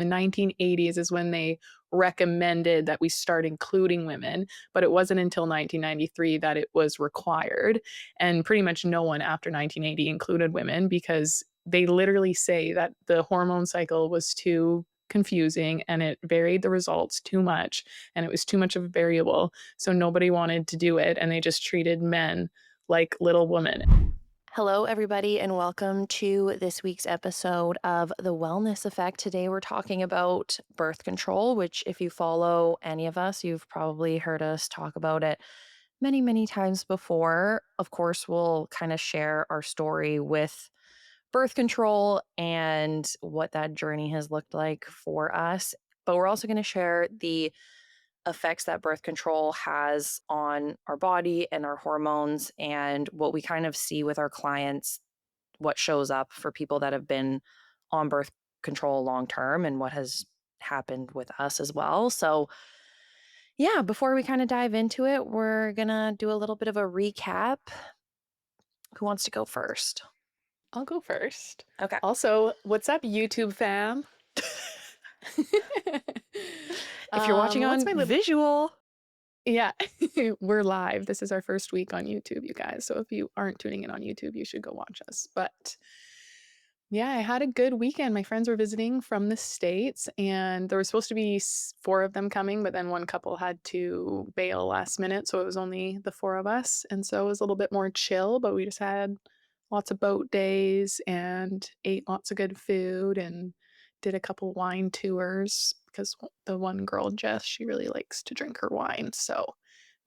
The 1980s is when they recommended that we start including women, but it wasn't until 1993 that it was required. And pretty much no one after 1980 included women because they literally say that the hormone cycle was too confusing and it varied the results too much and it was too much of a variable. So nobody wanted to do it and they just treated men like little women. Hello, everybody, and welcome to this week's episode of The Wellness Effect. Today, we're talking about birth control, which, if you follow any of us, you've probably heard us talk about it many, many times before. Of course, we'll kind of share our story with birth control and what that journey has looked like for us. But we're also going to share the effects that birth control has on our body and our hormones and what we kind of see with our clients, what shows up for people that have been on birth control long term and what has happened with us as well. So, yeah, before we kind of dive into it, we're going to do a little bit of a recap. Who wants to go first? I'll go first. Okay. Also, what's up, YouTube fam? If you're watching What's on my little visual, Yeah, we're live. This is our first week on YouTube, you guys. So if you aren't tuning in on YouTube, you should go watch us. But yeah, I had a good weekend. My friends were visiting from the States, and there was supposed to be four of them coming, but then one couple had to bail last minute. So it was only the four of us. And so it was a little bit more chill, but we just had lots of boat days and ate lots of good food and did a couple wine tours because the one girl, Jess, she really likes to drink her wine. So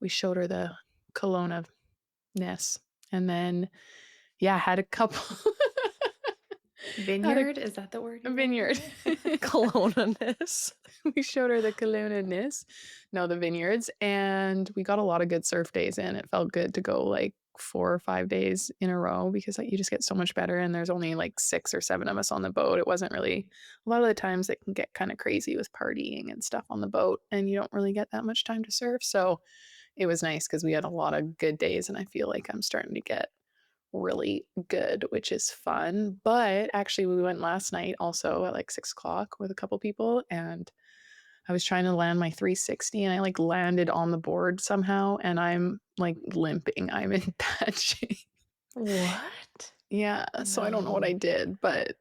we showed her the Kelowna ness. And then, yeah, had a couple. Had a Vineyard? Is that the word you're vineyard. Kelowna-ness. We showed her the Kelowna-ness. No, the vineyards. And we got a lot of good surf days in. It felt good to go like 4 or 5 days in a row because like you just get so much better. And there's only like 6 or 7 of us on the boat. It wasn't really a lot of the times it can get kind of crazy with partying and stuff on the boat, and you don't really get that much time to surf. So it was nice because we had a lot of good days, and I feel like I'm starting to get really good, which is fun. But actually, we went last night also at like 6 o'clock with a couple people, and I was trying to land my 360 and I like landed on the board somehow, and I'm like limping. I'm in bad shape. What? Yeah, so I don't know what I did, but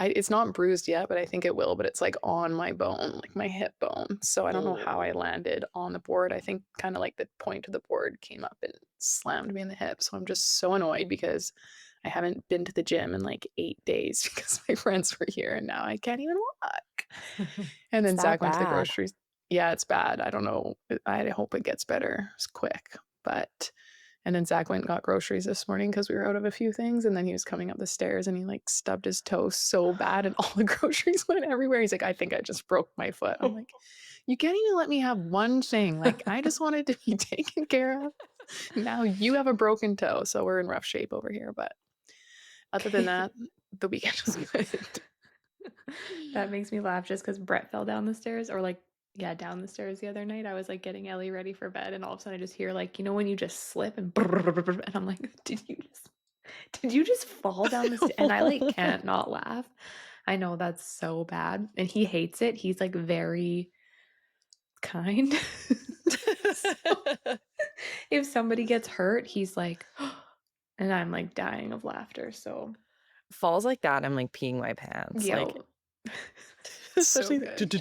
it's not bruised yet, but I think it will. But it's like on my bone, like my hip bone. So I don't know how I landed on the board. I think kind of like the point of the board came up and slammed me in the hip. So I'm just so annoyed because I haven't been to the gym in like 8 days because my friends were here and now I can't even walk. And It's then that Zach went to the bad. groceries. Yeah, it's bad. I don't know. I hope it gets better. It's quick, but and then Zach went and got groceries this morning because we were out of a few things. And then he was coming up the stairs and he like stubbed his toe so bad and all the groceries went everywhere. He's like, I think I just broke my foot. I'm like, you can't even let me have one thing. Like, I just wanted to be taken care of. Now you have a broken toe. So we're in rough shape over here. But other than that, the weekend was good. That makes me laugh just because Brett fell down the stairs or like, yeah, down the stairs the other night. I was like getting Ellie ready for bed and all of a sudden I just hear like, when you just slip and and I'm like, did you just fall down the stairs? And I like can't not laugh. I know that's so bad. And he hates it. He's like very kind. So if somebody gets hurt, he's like, and I'm like dying of laughter. So Falls like that, I'm like peeing my pants. Like, yo. So especially good.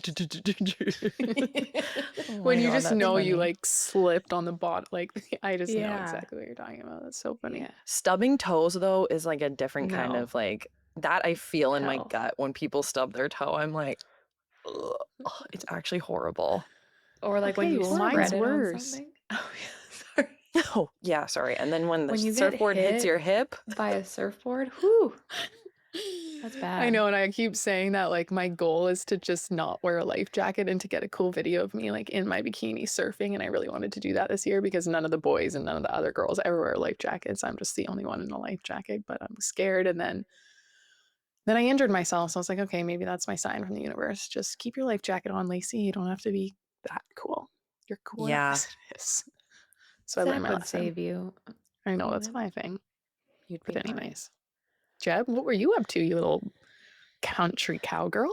oh my When you God, just that's know you funny. like slipped on the bottom, like I just know Yeah. exactly what you're talking about. That's so funny. Yeah. Stubbing toes, though, is like a different kind No. of like that I feel in my Hell. gut when people stub their toe. I'm like, ugh, it's actually horrible. Or like when Okay, you well, spread mine's it on worse. something. Oh yeah, sorry. Oh, yeah, sorry. And then when the When you get surfboard hits your hit hip, by a surfboard, whew, that's I bad. know, and I keep saying that like my goal is to just not wear a life jacket and to get a cool video of me like in my bikini surfing. And I really wanted to do that this year because none of the boys and none of the other girls ever wear life jackets. I'm just the only one in a life jacket, but I'm scared. And then I injured myself. So I was like, okay, maybe that's my sign from the universe. Just keep your life jacket on, Lacey. You don't have to be that cool. You're cool enough yeah, as it is. So I learned Zach my would lesson. save you. I know He that's would. my thing. you'd be But fine. anyways, Jeb, what were you up to, you little country cowgirl?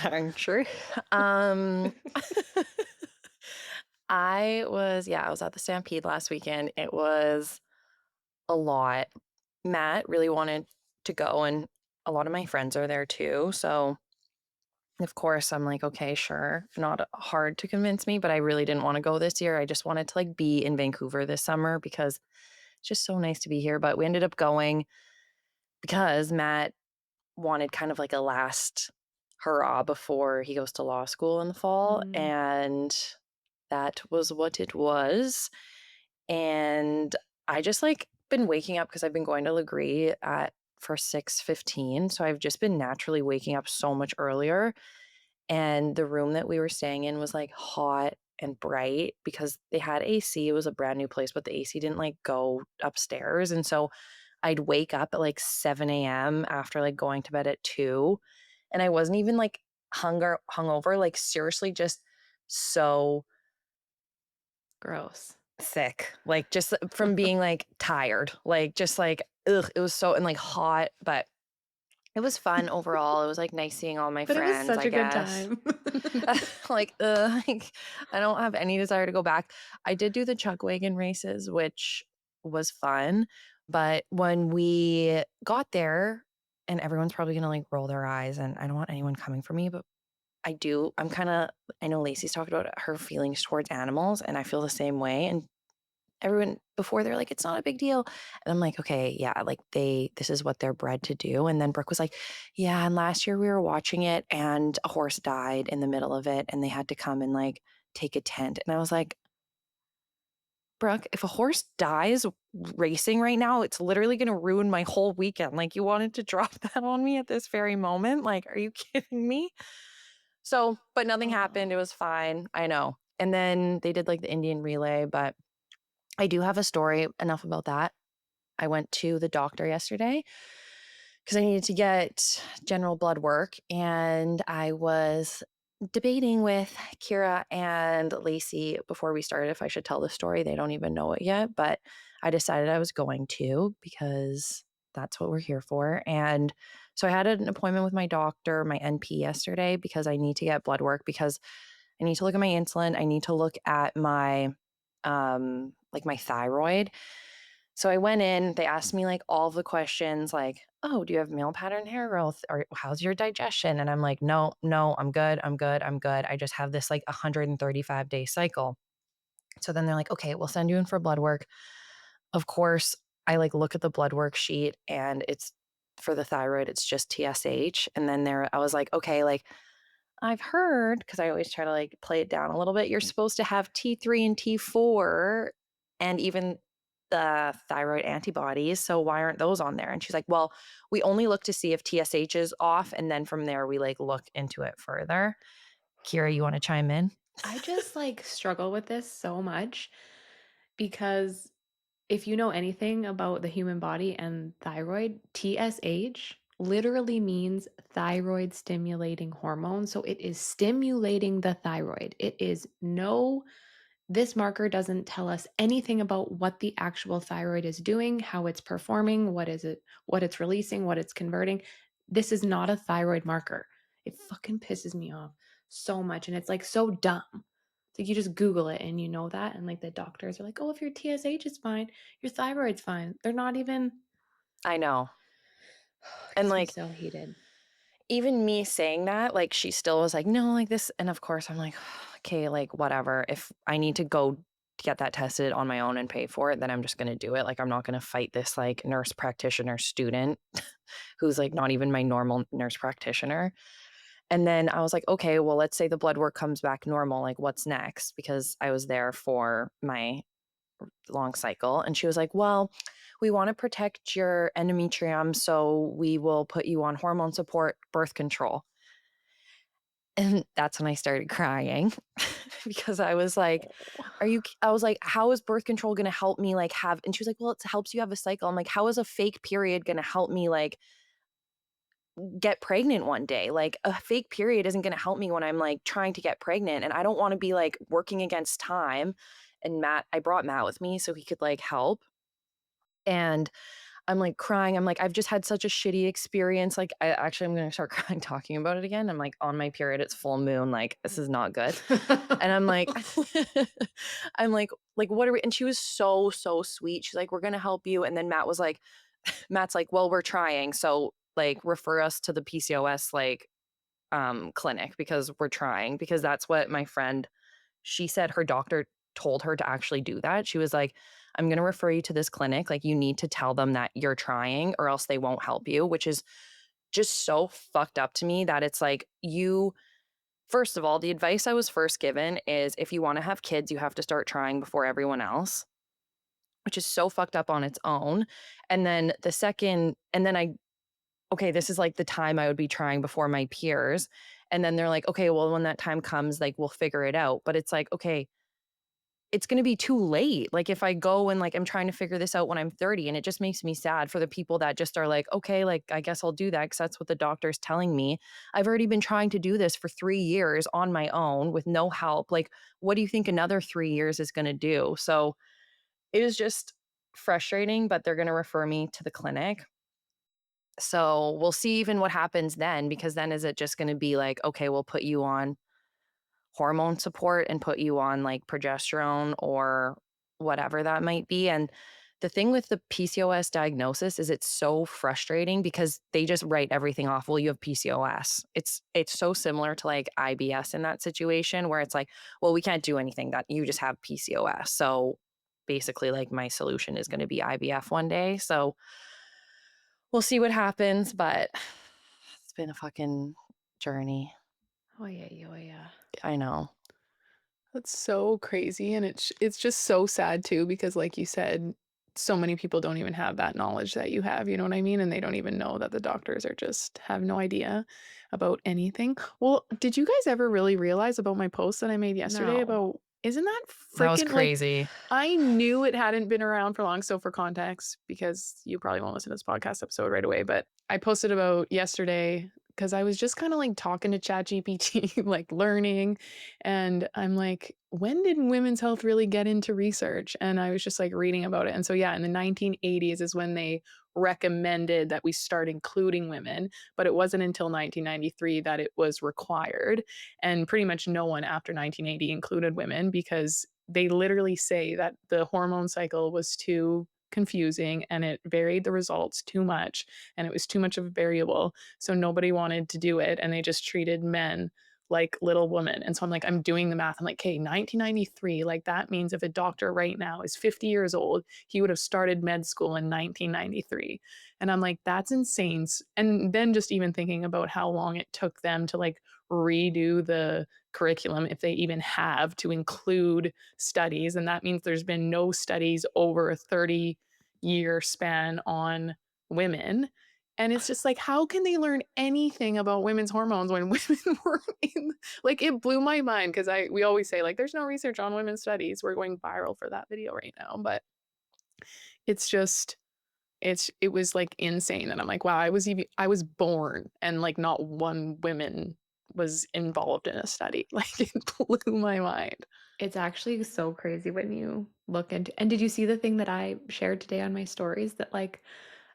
I'm sure. Um, I was at the Stampede last weekend. It was a lot. Matt really wanted to go, and a lot of my friends are there too. So, of course, I'm like, okay, sure. Not hard to convince me, but I really didn't want to go this year. I just wanted to like be in Vancouver this summer because it's just so nice to be here. But we ended up going because Matt wanted kind of like a last hurrah before he goes to law school in the fall. Mm, And that was what it was. And I just like been waking up because I've been going to Legree at for 6:15. So I've just been naturally waking up so much earlier. And the room that we were staying in was like hot and bright because they had AC. It was a brand new place, but the AC didn't like go upstairs. And so I'd wake up at like 7 a.m. after like going to bed at 2. And I wasn't even like hungover, like seriously just so gross. sick. Like just from being like tired. Like just like ugh, it was so and like hot, but it was fun overall. It was like nice seeing all my But it was friends, such I a good guess. time. Like I don't have any desire to go back. I did do the chuck wagon races, which was fun, but when we got there, and everyone's probably gonna like roll their eyes, and I don't want anyone coming for me, but I do. I know Lacey's talked about her feelings towards animals, and I feel the same way. And everyone before they're like, it's not a big deal. And I'm like, okay, yeah, like this is what they're bred to do. And then Brooke was like, yeah, and last year we were watching it and a horse died in the middle of it and they had to come and like take a tent. And I was like, Brooke, if a horse dies racing right now, it's literally going to ruin my whole weekend. Like, you wanted to drop that on me at this very moment? Like, are you kidding me? So, but nothing happened. Oh. It was fine. I know. And then they did like the Indian relay, but I do have a story. Enough about that. I went to the doctor yesterday because I needed to get general blood work. And I was debating with Kira and Lacey before we started if I should tell the story. They don't even know it yet, but I decided I was going to because that's what we're here for. And so I had an appointment with my doctor, my NP yesterday, because I need to get blood work because I need to look at my insulin. I need to look at my like my thyroid. So I went in, they asked me like all the questions like, "Oh, do you have male pattern hair growth or how's your digestion?" And I'm like, "No, no, I'm good. I'm good. I'm good. I just have this like 135-day cycle." So then they're like, "Okay, we'll send you in for blood work." Of course, I like look at the blood work sheet and it's for the thyroid, it's just TSH. And then I was like, "Okay, like I've heard, because I always try to like play it down a little bit, you're supposed to have T3 and T4 and even the thyroid antibodies. So why aren't those on there?" And she's like, "Well, we only look to see if TSH is off. And then from there, we like look into it further." Kira, you want to chime in? I just like struggle with this so much because if you know anything about the human body and thyroid, TSH literally means thyroid stimulating hormone. So it is stimulating the thyroid. It is no This marker doesn't tell us anything about what the actual thyroid is doing, how it's performing, what it's releasing, what it's converting. This is not a thyroid marker. It fucking pisses me off so much. And it's like so dumb. It's like you just Google it and you know that. And like the doctors are like, oh, if your TSH is fine, your thyroid's fine. They're not even, I know. it And gets me like, so heated. even me saying that, like, she still was like, no, like this. And of course, I'm like, okay, like, whatever. If I need to go get that tested on my own and pay for it, then I'm just going to do it. Like, I'm not going to fight this, like, nurse practitioner student who's like not even my normal nurse practitioner. And then I was like, okay, well, let's say the blood work comes back normal. Like, what's next? Because I was there for my long cycle. And she was like, well, we want to protect your endometrium. So we will put you on hormone support, birth control. And that's when I started crying because I was like, I was like, how is birth control going to help me like have, and she was like, well, it helps you have a cycle. I'm like, how is a fake period going to help me like get pregnant one day? Like a fake period isn't going to help me when I'm like trying to get pregnant. And I don't want to be like working against time. And I brought Matt with me so he could like help. And I'm, like, crying. I'm like, "I've just had such a shitty experience." Like, I'm gonna start crying talking about it again. I'm, like, on my period, it's full moon, like, this is not good. And I'm like I'm like, "What are we," and she was so, so sweet. She's like, "We're gonna help you." And then Matt's like, "Well, we're trying, so, like, refer us to the PCOS, like, clinic because we're trying," because that's what my friend, she said her doctor told her to actually do that. She was like, "I'm gonna refer you to this clinic, like, you need to tell them that you're trying or else they won't help you," which is just so fucked up to me that it's like, you first of all, the advice I was first given is if you wanna have kids, you have to start trying before everyone else, which is so fucked up on its own. And then the second and then I okay, this is like the time I would be trying before my peers. And then they're like, "Okay, well, when that time comes, like, we'll figure it out." But it's like, okay, it's gonna be too late. Like, if I go and, like, I'm trying to figure this out when I'm 30, and it just makes me sad for the people that just are like, "Okay, like, I guess I'll do that because that's what the doctor's telling me." I've already been trying to do this for 3 years on my own with no help. Like, what do you think another 3 years is gonna do? So, it is just frustrating, but they're gonna refer me to the clinic. So, we'll see even what happens then, because then is it just gonna be like, "Okay, we'll put you on hormone support and put you on, like, progesterone or whatever that might be." And the thing with the PCOS diagnosis is it's so frustrating because they just write everything off. "Well, you have PCOS." It's so similar to, like, IBS in that situation where it's like, "Well, we can't do anything, that you just have PCOS." So, basically, like, my solution is gonna be IVF one day. So, we'll see what happens, but it's been a fucking journey. Oh yeah, oh yeah. I know. That's so crazy, and it's just so sad too because like you said, so many people don't even have that knowledge that you have, you know what I mean? And they don't even know that the doctors are just have no idea about anything. Well, did you guys ever really realize about my post that I made yesterday No. about isn't that That was freaking like crazy. I knew it hadn't been around for long. So for context, because you probably won't listen to this podcast episode right away, but I posted about yesterday because I was just kind of like talking to ChatGPT, like learning. And I'm like, when did women's health really get into research? And I was just like reading about it. And so, yeah, in the 1980s is when they recommended that we start including women, but it wasn't until 1993 that it was required. And pretty much no one after 1980 included women because they literally say that the hormone cycle was too confusing and it varied the results too much and it was too much of a variable. So nobody wanted to do it and they just treated men like little women. And so I'm like, I'm doing the math. I'm like, okay, 1993, like that means if a doctor right now is 50 years old, he would have started med school in 1993. And I'm like, that's insane. And then just even thinking about how long it took them to like redo the curriculum, if they even have to include studies. And that means there's been no studies over a 30-year span on women. And it's just like, how can they learn anything about women's hormones when women were in like it blew my mind because I we always say like there's no research on women's studies. We're going viral for that video right now. But it's just it was like insane. And I'm like, wow, I was born and like not one woman was involved in a study. Like it blew my mind. It's actually so crazy when you look into, and did you see the thing that I shared today on my stories that like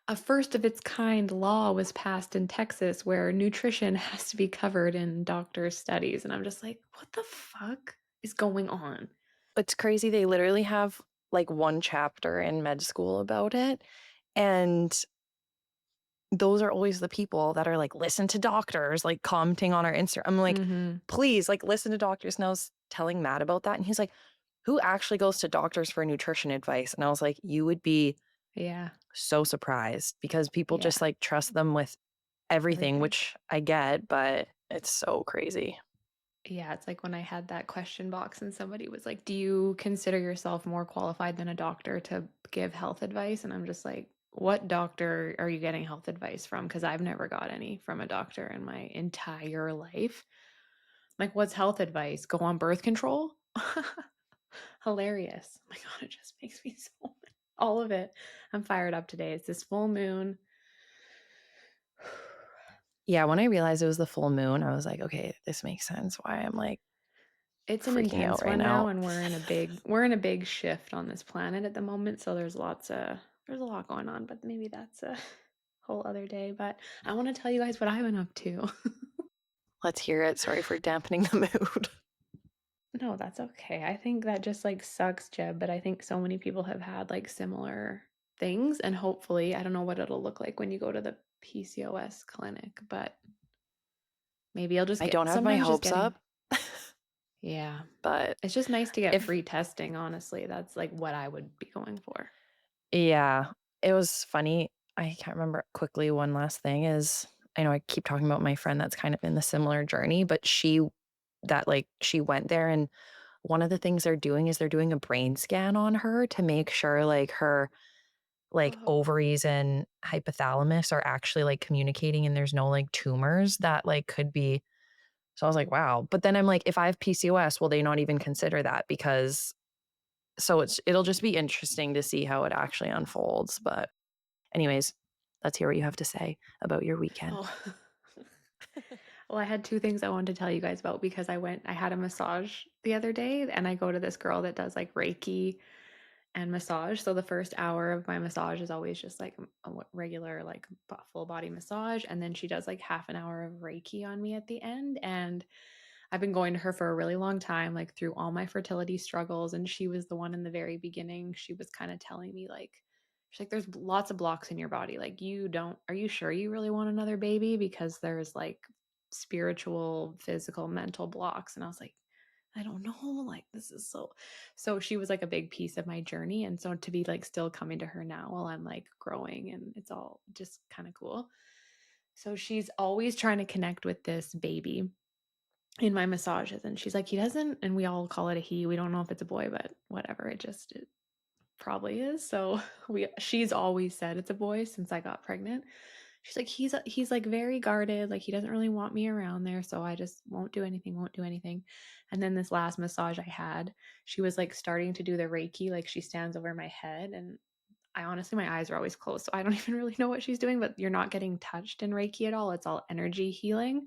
a first of its kind law was passed in Texas where nutrition has to be covered in doctors' studies, and I'm just like, what the fuck is going on? It's crazy. They literally have like one chapter in med school about it. And those are always the people that are like, listen to doctors, like commenting on our Instagram. I'm like, Mhm. please, like, listen to doctors. And I was telling Matt about that. And he's like, who actually goes to doctors for nutrition advice? And I was like, you would be Yeah. so surprised because people Yeah. just like trust them with everything, Everything. which I get, but it's so crazy. Yeah, it's like when I had that question box and somebody was like, "Do you consider yourself more qualified than a doctor to give health advice?" And I'm just like, "What doctor are you getting health advice from? Because I've never got any from a doctor in my entire life." Like, what's health advice? Go on birth control? Hilarious. Oh my God, it just makes me so all of it. I'm fired up today. It's this full moon. Yeah, when I realized it was the full moon, I was like, okay, this makes sense why I'm like It's an freaking out intense right one now, now. and we're in a big shift on this planet at the moment, so there's lots of there's a lot going on, but maybe that's a whole other day. But I want to tell you guys what I've been up to. Let's hear it. Sorry for dampening the mood. No, that's okay. I think that just like sucks, Jeb, but I think so many people have had like similar things. And hopefully, I don't know what it'll look like when you go to the PCOS clinic, but maybe I'll just I get don't have my sometimes just hopes getting, up, yeah. but It's just nice to get if free testing, honestly. That's like what I would be going for. yeah, it was funny. I can't remember quickly. One last thing is I know I keep talking about my friend that's kind of in the similar journey, but she went there and one of the things they're doing is they're doing a brain scan on her to make sure like her like Oh, ovaries and hypothalamus are actually like communicating and there's no like tumors that like could be. So I was like, wow. But then I'm like, if I have PCOS, will they not even consider that? Because it'll just be interesting to see how it actually unfolds. But anyways, let's hear what you have to say about your weekend. oh. Well, I had two things I wanted to tell you guys about because I had a massage the other day and I go to this girl that does like Reiki and massage. So the first hour of my massage is always just like a regular, like full body massage. And then she does like half an hour of Reiki on me at the end. And I've been going to her for a really long time, like through all my fertility struggles. And she was the one in the very beginning. She was kind of telling me, like, she's like, there's lots of blocks in your body. Like, are you sure you really want another baby? Because there's like spiritual, physical, mental blocks. And I was like, I don't know. Like, this is so she was like a big piece of my journey. And so to be like still coming to her now while I'm like growing and it's all just kind of cool. So she's always trying to connect with this baby in my massages. And she's like, he doesn't, and we all call it a he. We don't know if it's a boy, but whatever. It probably is. So she's always said it's a boy since I got pregnant. She's like, he's like very guarded, like he doesn't really want me around there, so I just won't do anything. And then this last massage I had, she was like starting to do the Reiki, like she stands over my head, and I honestly, my eyes are always closed, so I don't even really know what she's doing, but you're not getting touched in Reiki at all. It's all energy healing.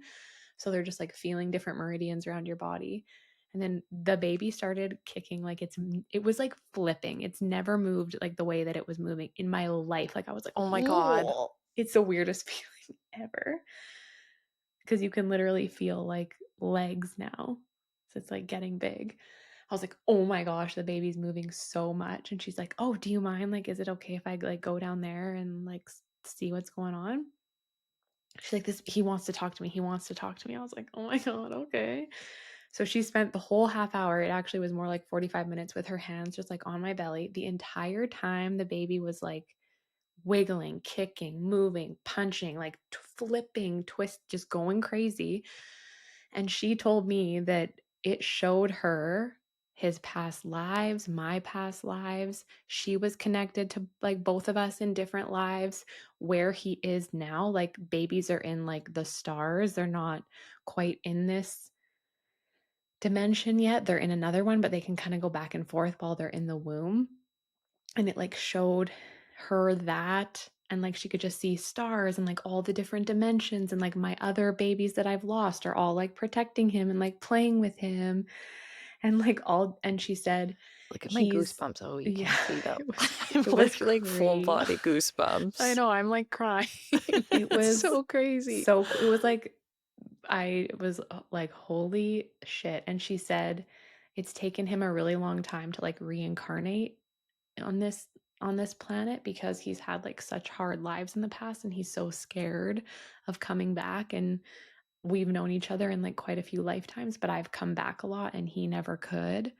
So they're just like feeling different meridians around your body. And then the baby started kicking like it was like flipping. It's never moved like the way that it was moving in my life. Like I was like, Oh my God. whoa, it's the weirdest feeling ever. Because you can literally feel like legs now. So it's like getting big. I was like, oh my gosh, the baby's moving so much. And she's like, oh, do you mind? Like, is it okay if I like go down there and like see what's going on? She's like, this, he wants to talk to me. He wants to talk to me. I was like, oh my God, okay. So she spent the whole half hour. It actually was more like 45 minutes with her hands just like on my belly. The entire time the baby was like wiggling, kicking, moving, punching, like flipping, twist, just going crazy. And she told me that it showed her his past lives, my past lives. She was connected to like both of us in different lives, where he is now. Like babies are in like the stars, they're not quite in this dimension yet. They're in another one, but they can kind of go back and forth while they're in the womb. And it like showed her that, and like she could just see stars and like all the different dimensions, and like my other babies that I've lost are all like protecting him and like playing with him and like all. And she said Look at my he's, goosebumps. Oh, you yeah, can't see them. it was I'm it was literally like full crazy. body I goosebumps. know, I'm like crying. It It's was so crazy. so it was like I was like, holy shit. And she said it's taken him a really long time to like reincarnate on this planet because he's had like such hard lives in the past and he's so scared of coming back. And we've known each other in like quite a few lifetimes, but I've come back a lot and he never could.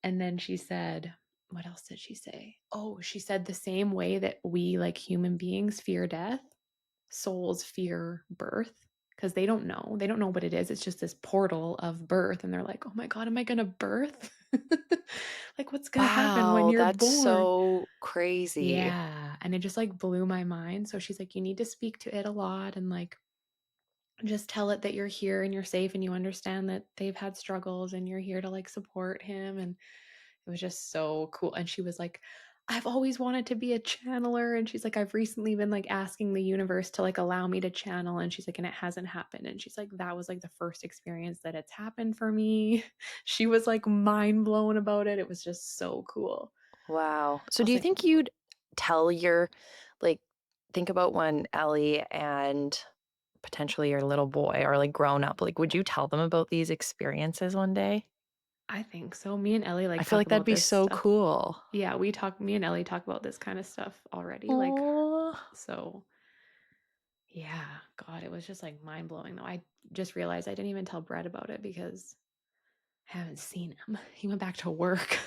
And then she said, what else did she say? Oh, she said the same way that we like human beings fear death, souls fear birth, because they don't know what it is. It's just this portal of birth, and they're like, oh my God, am I gonna birth? Like, what's gonna happen when Wow, you're that's born? so crazy. Yeah, and it just like blew my mind. So she's like, you need to speak to it a lot and like just tell it that you're here and you're safe and you understand that they've had struggles and you're here to like support him. And it was just so cool. And she was like, I've always wanted to be a channeler. And she's like, I've recently been like asking the universe to like allow me to channel. And she's like, and it hasn't happened. And she's like, that was like the first experience that it's happened for me. She was like mind blown about it. It was just so cool. Wow. I So do was you like, think you'd tell your like, think about when Ellie and potentially your little boy are, like, grown up, like, would you tell them about these experiences one day? I think so. Me and Ellie, I like, feel talk like that'd about be this so stuff. cool. Yeah, me and Ellie talk about this kinda stuff already, like, Oh, so yeah, God, it was just, like, mind-blowing, though. I just realized I didn't even tell Brett about it because I haven't seen him. He went back to work.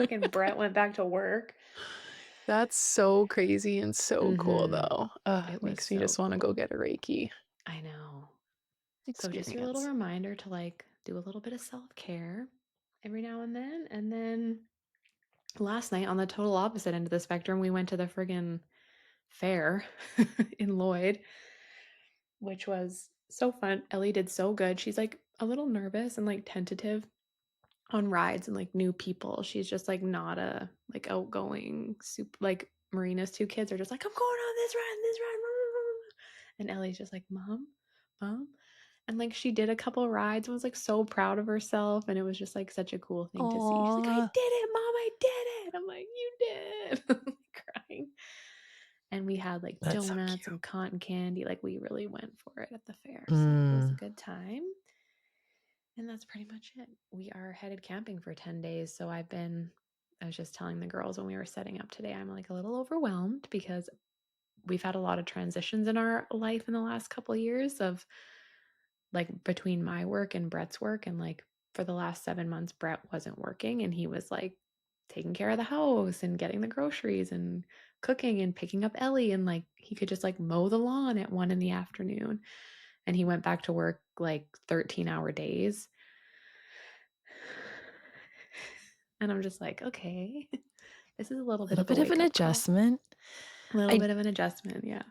Freaking Brett went back to work. That's so crazy and so cool, Mhm. though. It was Makes me so just wanna go cool. get a Reiki I know. So just your little experience. reminder to, like, do a little bit of self-care every now and then last night on the total opposite end of the spectrum, we went to the friggin' fair in Lloyd, which was so fun. Ellie did so good. She's, like, a little nervous and, like, tentative on rides and, like, new people. She's just, like, not a, like, outgoing like, Marina's 2 kids are just like, "I'm going on this ride," and Ellie's just like, "Mom? Mom?" And, like, she did a couple rides and was, like, so proud of herself, and it was just, like, such a cool thing to see. She's like, "I aw, did it, Mom, I did it." I'm like, "You did." I'm, like, crying. And we had, like, that's so donuts cute. and cotton candy, like, we really went for it at the fair, so it was a Mm, good time. And that's pretty much it. We are headed camping for 10 days. So I was just telling the girls when we were setting up today, I'm like a little overwhelmed because we've had a lot of transitions in our life in the last couple of years of like between my work and Brett's work. And like for the last 7 months, Brett wasn't working and he was like taking care of the house and getting the groceries and cooking and picking up Ellie. And like he could just like mow the lawn at 1 in the afternoon. And he went back to work like 13-hour days. And I'm just like, "Okay, this is a little a bit little of a bit of an wake-up call." adjustment. A little I bit of an adjustment, yeah.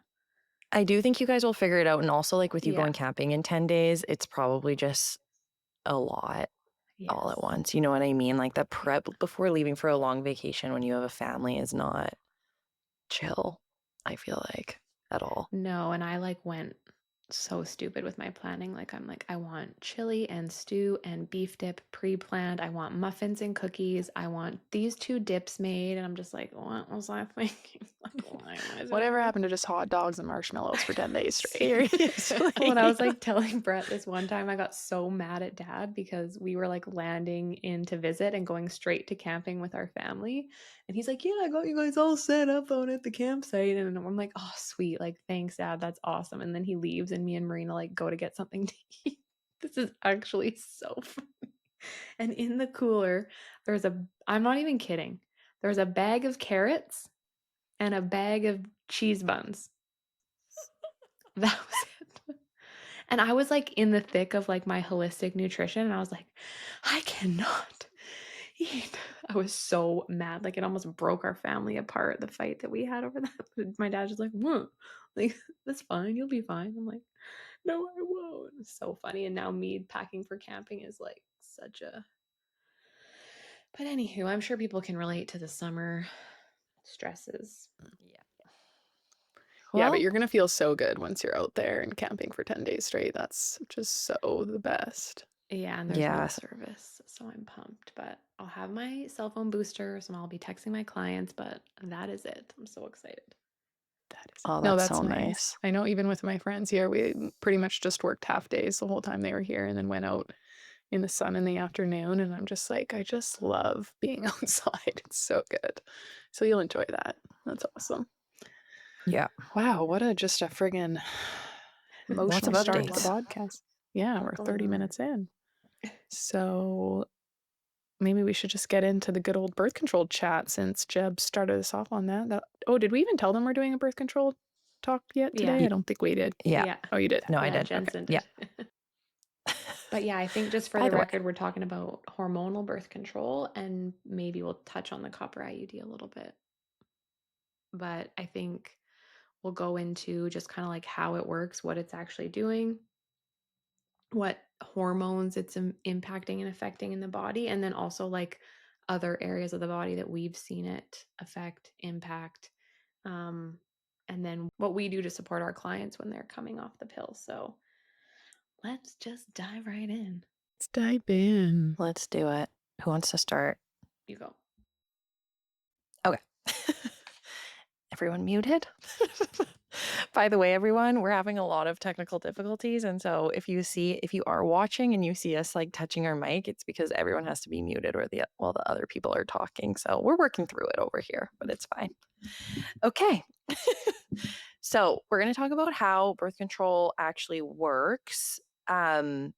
I do think you guys will figure it out, and also, like, with you Yeah. going camping in 10 days, it's probably just a lot all at Yes. once, you know what I mean? Like, the Yeah. prep before leaving for a long vacation when you have a family is not chill, I feel like, at all. No, and I, like, went so stupid with my planning, like, I'm like, "I want chili and stew and beef dip pre-planned, I want muffins and cookies, I want these 2 dips made," and I'm just like, "What was I thinking? Like, why am I sitting Whatever here?" happened to just hot dogs and marshmallows for 10 days straight? When I Seriously. was like telling Brett this one time, I got so mad at dad because we were like landing in to visit and going straight to camping with our family. And he's like, "Yeah, I got you guys all set up on at the campsite." And I'm like, "Oh, sweet. Like, thanks, dad. That's awesome." And then he leaves and me and Marina like go to get something to eat. This is actually so fun. And in the cooler, I'm not even kidding. There's a bag of carrots and a bag of cheese buns. That was it. And I was, like, in the thick of, like, my holistic nutrition, and I was like, "I cannot eat." I was so mad, like, it almost broke our family apart, the fight that we had over that. But my dad's just like, "What? Like, that's fine, you'll be fine." I'm like, "No, I won't." It's so funny, and now me packing for camping is, like, such a but anywho, I'm sure people can relate to the summer stresses. Yeah. Yeah, but Well, you're gonna feel so good once you're out there and camping for 10 days straight. That's just so the best. Yeah, and there's no yes. service, so I'm pumped, but I'll have my cell phone boosters and I'll be texting my clients, but that is it. I'm so excited. That is Oh, no, that's that's so nice. nice. I know even with my friends here, we pretty much just worked half days the whole time they were here and then went out in the sun in the afternoon, and I'm just like, I just love being outside. It's so good. So you'll enjoy that. That's awesome. Yeah. Wow, what a just a friggin' Lots of emotional There's a start to the updates. podcast. Yeah, we're lot going 30 on. minutes in. So maybe we should just get into the good old birth control chat since Jeb started us off on that. Oh, did we even tell them we're doing a birth control talk yet Yeah. today? I don't think we did. Yeah. Yeah. Oh, you did. No, I Yeah, did. Okay. Jensen Yeah. did. But yeah, I think just for By the the way, record, we're talking about hormonal birth control and maybe we'll touch on the copper IUD a little bit. But I think we'll go into just kind of like how it works, what it's actually doing, what hormones it's impacting and affecting in the body, and then also like other areas of the body that we've seen it affect, impact, um, and then what we do to support our clients when they're coming off the pill. So let's just dive right in. Let's dive in. let's do it. Who wants to start? You go. Okay. everyone muted? By the way, everyone, we're having a lot of technical difficulties, and so if you are watching and you see us, like, touching our mic, it's because everyone has to be muted or while the other people are talking, so we're working through it over here, but it's fine. Okay. So, we're gonna talk about how birth control actually works. Um,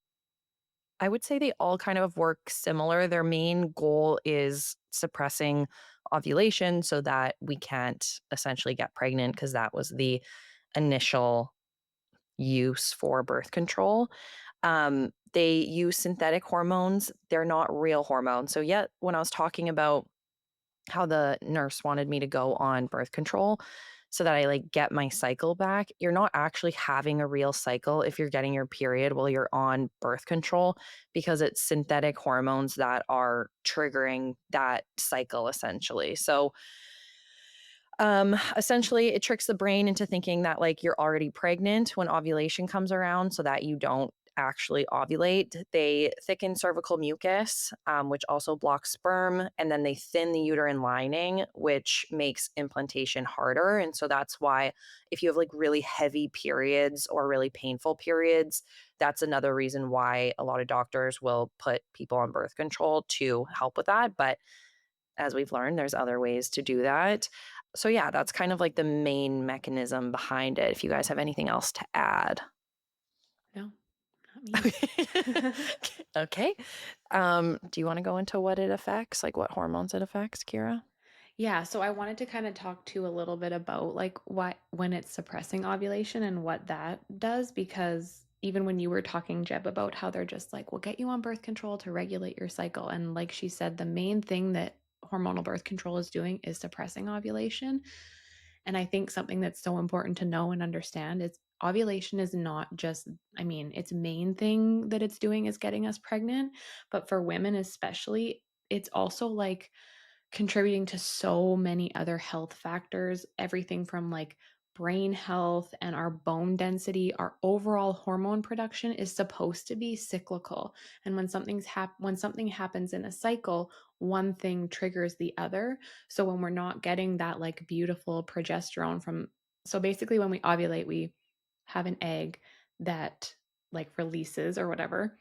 I would say they all kind of work similar. Their main goal is suppressing ovulation so that we can't essentially get pregnant because that was the initial use for birth control. They use synthetic hormones. They're not real hormones. So, yet, when I was talking about how the nurse wanted me to go on birth control so that I like get my cycle back. You're not actually having a real cycle if you're getting your period while you're on birth control because it's synthetic hormones that are triggering that cycle essentially. So essentially it tricks the brain into thinking that like you're already pregnant when ovulation comes around so that you don't actually ovulate. They thicken cervical mucus, which also blocks sperm, and then they thin the uterine lining, which makes implantation harder. And so that's why if you have like really heavy periods or really painful periods, that's another reason why a lot of doctors will put people on birth control to help with that. But as we've learned, there's other ways to do that. So, yeah, that's kind of like the main mechanism behind it. If you guys have anything else to add. No, not me. Okay. Do you want to go into what it affects, like what hormones it affects, Kira? Yeah, so I wanted to kind of talk to you a little bit about like what when it's suppressing ovulation and what that does because even when you were talking Jeb about how they're just like we'll get you on birth control to regulate your cycle and like she said the main thing that hormonal birth control is doing is suppressing ovulation. And I think something that's so important to know and understand is ovulation is not just I mean, its main thing that it's doing is getting us pregnant, but for women especially, it's also like contributing to so many other health factors, everything from like brain health and our bone density, our overall hormone production is supposed to be cyclical. And when something happens in a cycle, one thing triggers the other. So when we're not getting that like beautiful progesterone from so basically when we ovulate, we have an egg that like releases or whatever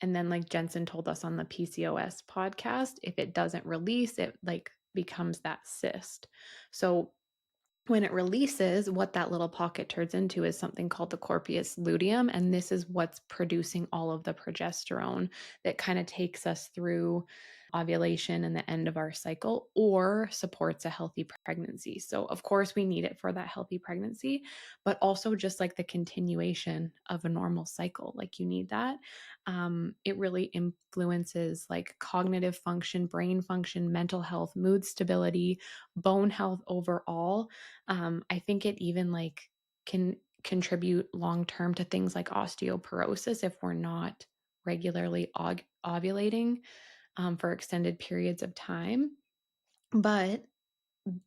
and then, like Jensen told us on the PCOS podcast, if it doesn't release, it like becomes that cyst. So when it releases, what that little pocket turns into is something called the corpus luteum. And this is what's producing all of the progesterone that kind of takes us through ovulation and the end of our cycle or supports a healthy pregnancy. So, of course, we need it for that healthy pregnancy, but also just like the continuation of a normal cycle. Like, you need that. It really influences like cognitive function, brain function, mental health, mood stability, bone health overall. I think it even like can contribute long term to things like osteoporosis if we're not regularly ovulating for extended periods of time. But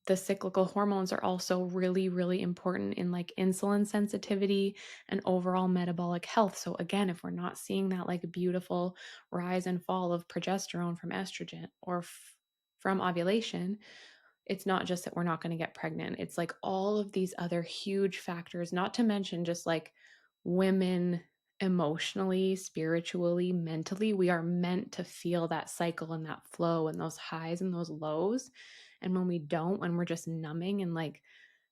the cyclical hormones are also really, really important in like insulin sensitivity and overall metabolic health. So, again, if we're not seeing that like beautiful rise and fall of progesterone from estrogen or from ovulation, it's not just that we're not going to get pregnant. It's like all of these other huge factors, not to mention just like women emotionally, spiritually, mentally. We are meant to feel that cycle and that flow and those highs and those lows. And when we don't, when we're just numbing and like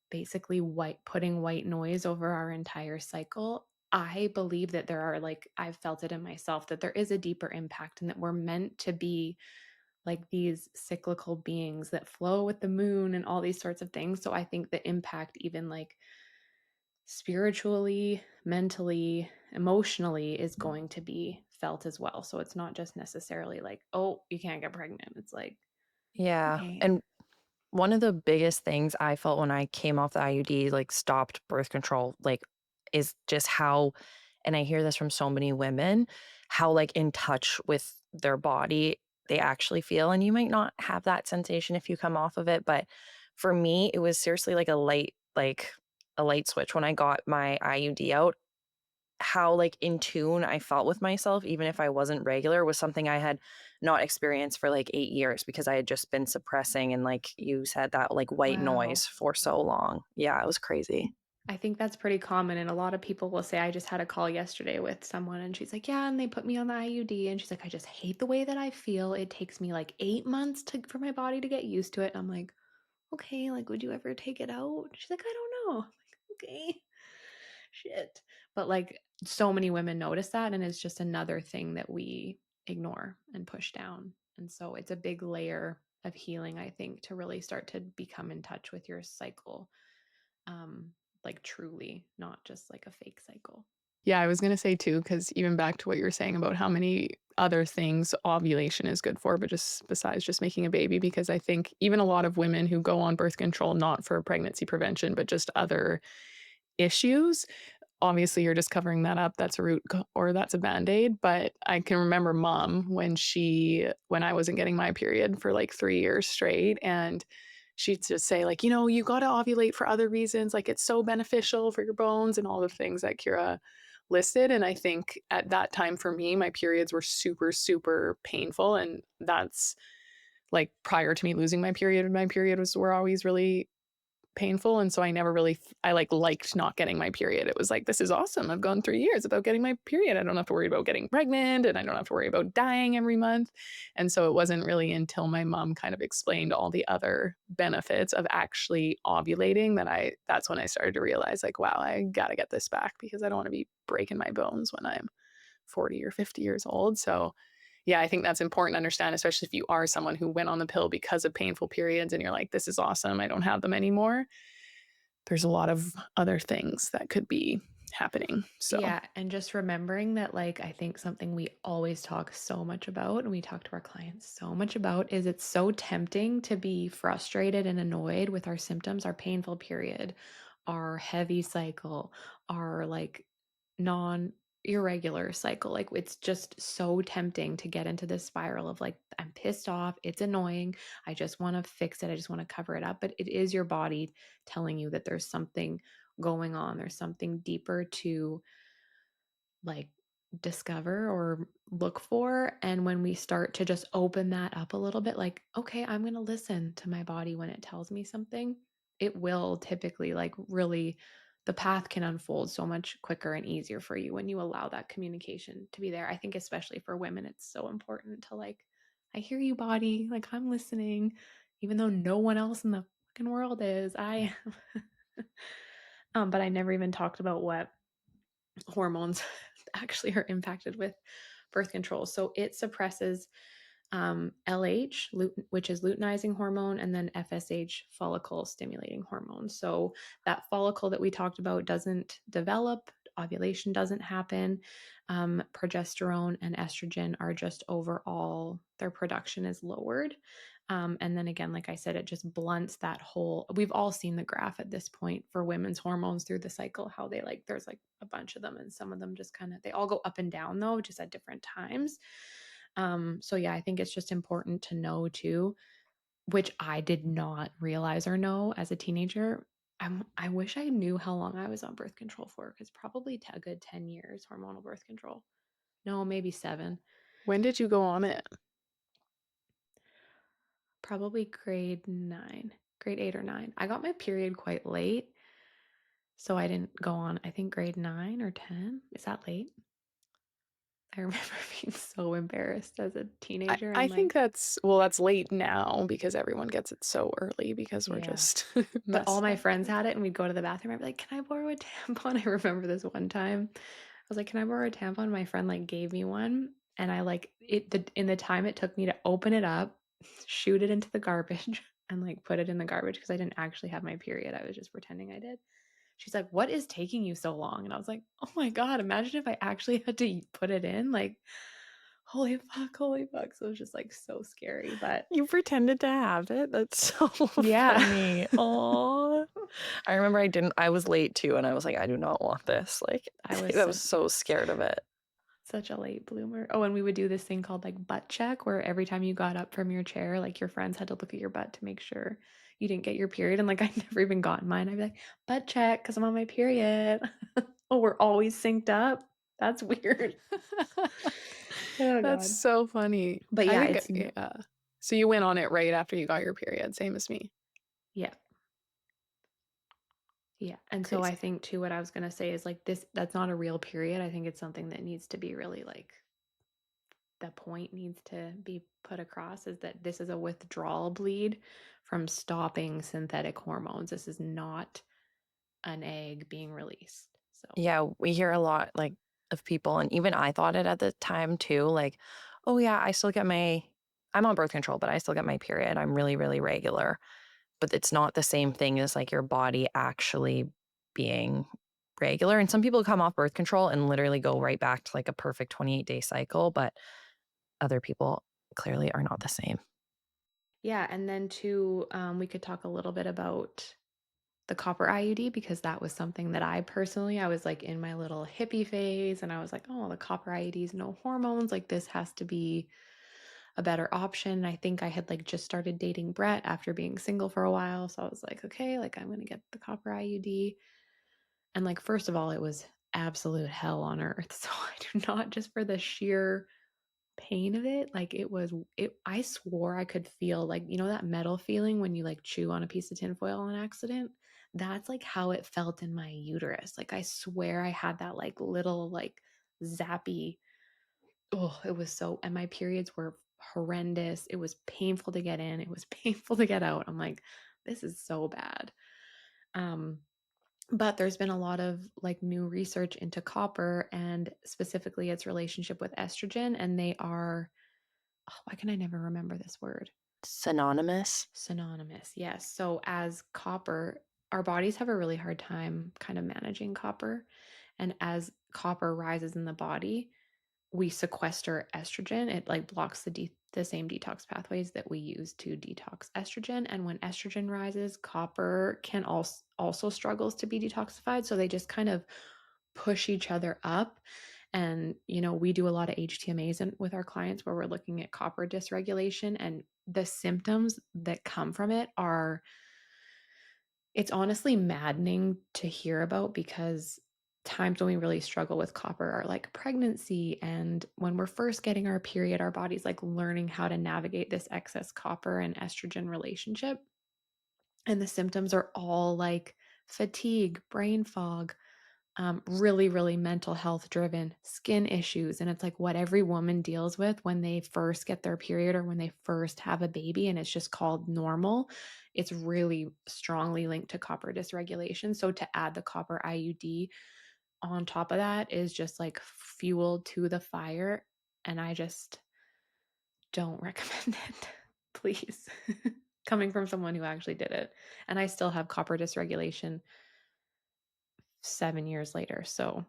basically putting white noise over our entire cycle, I believe that there are like, I've felt it in myself that there is a deeper impact and that we're meant to be like these cyclical beings that flow with the moon and all these sorts of things. So I think the impact, even like spiritually, mentally, emotionally, is going to be felt as well. So it's not just necessarily like, oh, you can't get pregnant. It's like, Yeah. okay, And one of the biggest things I felt when I came off the IUD, like stopped birth control, like is just how, and I hear this from so many women, how like in touch with their body they actually feel. And you might not have that sensation if you come off of it. But for me, it was seriously like a light switch when I got my IUD out. how like in tune I felt with myself, even if I wasn't regular, was something I had not experienced for like 8 years because I had just been suppressing and like you said that like white Wow. noise for so long. Yeah, it was crazy. I think that's pretty common, and a lot of people will say, I just had a call yesterday with someone, and she's like, "Yeah, and they put me on the IUD," and she's like, "I just hate the way that I feel. It takes me like 8 months for my body to get used to it." And I'm like, "Okay, like, would you ever take it out?" She's like, "I don't know." I'm like, "Okay, shit." But like, so many women notice that, and it's just another thing that we ignore and push down. And so it's a big layer of healing, I think, to really start to become in touch with your cycle, um, like truly, not just like a fake cycle. Yeah, I was gonna say too, because even back to what you were saying about how many other things ovulation is good for, but just besides just making a baby, because I think even a lot of women who go on birth control, not for pregnancy prevention, but just other issues, obviously you're just covering that up. That's a or that's a band-aid. But I can remember mom when I wasn't getting my period for like 3 years straight, and she'd just say, like, you got to ovulate for other reasons. Like, it's so beneficial for your bones and all the things that Kira listed. And I think at that time for me, my periods were super, super painful. And that's like prior to me losing my period were always really painful, and so I never really I liked not getting my period. It was like, "This is awesome. I've gone 3 years without getting my period. I don't have to worry about getting pregnant, and I don't have to worry about dying every month." And so it wasn't really until my mom kind of explained all the other benefits of actually ovulating that's when I started to realize, like, wow, I gotta get this back because I don't wanna be breaking my bones when I'm 40 or 50 years old. So yeah, I think that's important to understand, especially if you are someone who went on the pill because of painful periods and you're like, this is awesome. I don't have them anymore. There's a lot of other things that could be happening. So Yeah, and just remembering that, like, I think something we always talk so much about, and we talk to our clients so much about, is it's so tempting to be frustrated and annoyed with our symptoms, our painful period, our heavy cycle, our like non irregular cycle. Like, it's just so tempting to get into this spiral of like, I'm pissed off, it's annoying, I just want to fix it, I just want to cover it up. But it is your body telling you that there's something going on, there's something deeper to like discover or look for. And when we start to just open that up a little bit, like, okay, I'm going to listen to my body when it tells me something, it will typically like really, the path can unfold so much quicker and easier for you when you allow that communication to be there. I think especially for women, it's so important to like, I hear you, body, like I'm listening, even though no one else in the fucking world is. I but I never even talked about what hormones actually are impacted with birth control. So it suppresses LH, which is luteinizing hormone, and then FSH, follicle stimulating hormone. So that follicle that we talked about doesn't develop, ovulation doesn't happen. Progesterone and estrogen are just overall, their production is lowered. And then again, like I said, it just blunts that whole. We've all seen the graph at this point for women's hormones through the cycle, how they like, there's like a bunch of them, and some of them just kind of, they all go up and down though, just at different times. So yeah, I think it's just important to know too, which I did not realize or know as a teenager. I wish I knew how long I was on birth control for, because probably a good 10 years hormonal birth control. No, maybe 7. when did you go on it? Probably grade 9, grade 8 or 9. I got my period quite late, so I didn't go on, I think grade 9 or 10. Is that late? I remember being so embarrassed as a teenager. I I'm think like, that's late now because everyone gets it so early because we're yeah. just But all messed my up. friends had it, and we'd go to the bathroom. I'd be like, "Can I borrow a tampon?" I remember this one time. I was like, "Can I borrow a tampon?" My friend like gave me one, and I like it. In the time it took me to open it up, shoot it into the garbage, and like put it in the garbage because I didn't actually have my period. I was just pretending I did. She's like, "What is taking you so long?" And I was like, "Oh my god! Imagine if I actually had to put it in. Like, holy fuck, holy fuck!" So it was just like so scary. But You pretended to have it? That's so yeah, funny. Oh, I remember I was late too, and I was like, I do not want this. Like, I was I was so scared of it. such a late bloomer. Oh, and we would do this thing called like butt check, where every time you got up from your chair, like your friends had to look at your butt to make sure you didn't get your period. And like I'd never even gotten mine. I'd be like, butt check because I'm on my period. Oh, we're always synced up. That's weird. Oh That's god. so funny. But I yeah, think it's no yeah. So you went on it right after you got your period, same as me. yeah. Yeah, and so I Crazy. think too what I was gonna say is, like, this that's not a real period, I think it's something that needs to be really, like the point needs to be put across is that this is a withdrawal bleed from stopping synthetic hormones. This is not an egg being released. So, Yeah, we hear a lot, like, of people, and even I thought it at the time too, like, "Oh, yeah, I'm on birth control, but I still get my period. I'm really, really regular." But it's not the same thing as, like, your body actually being regular, and some people come off birth control and literally go right back to, like, a perfect 28-day cycle, but other people clearly are not the same. yeah, and then too, we could talk a little bit about the copper IUD because that was something that I was like in my little hippie phase and I was like, oh, the copper IUDs, no hormones. Like this has to be a better option. I think I had like just started dating Brett after being single for a while. So I was like, okay, like I'm going to get the copper IUD. And like, first of all, it was absolute hell on earth. So I do not just for the sheer pain of it, like I swore I could feel like, that metal feeling when you like chew on a piece of tinfoil on accident? That's like how it felt in my uterus. Like I swear I had that like little like zappy. Oh, it was so, and my periods were horrendous. It was painful to get in. It was painful to get out. I'm like, this is so bad. Um, but there's been a lot of like new research into copper and specifically its relationship with estrogen, and they are, oh, why can I never remember this word? Synonymous? Synonymous. Yes. So as copper, our bodies have a really hard time kind of managing copper. And as copper rises in the body, we sequester estrogen. It like blocks the same detox pathways that we use to detox estrogen. And when estrogen rises, copper can also struggles to be detoxified. So they just kind of push each other up. And we do a lot of HTMAs with our clients where we're looking at copper dysregulation, and the symptoms that come from it are, it's honestly maddening to hear about because times when we really struggle with copper are like pregnancy and when we're first getting our period, our body's like learning how to navigate this excess copper and estrogen relationship. And the symptoms are all like fatigue, brain fog, really, really mental health driven, skin issues. And it's like what every woman deals with when they first get their period or when they first have a baby, and it's just called normal. It's really strongly linked to copper dysregulation. So to add the copper IUD on top of that is just like fuel to the fire. And I just don't recommend it, please. Coming from someone who actually did it. And I still have copper dysregulation 7 years later. So,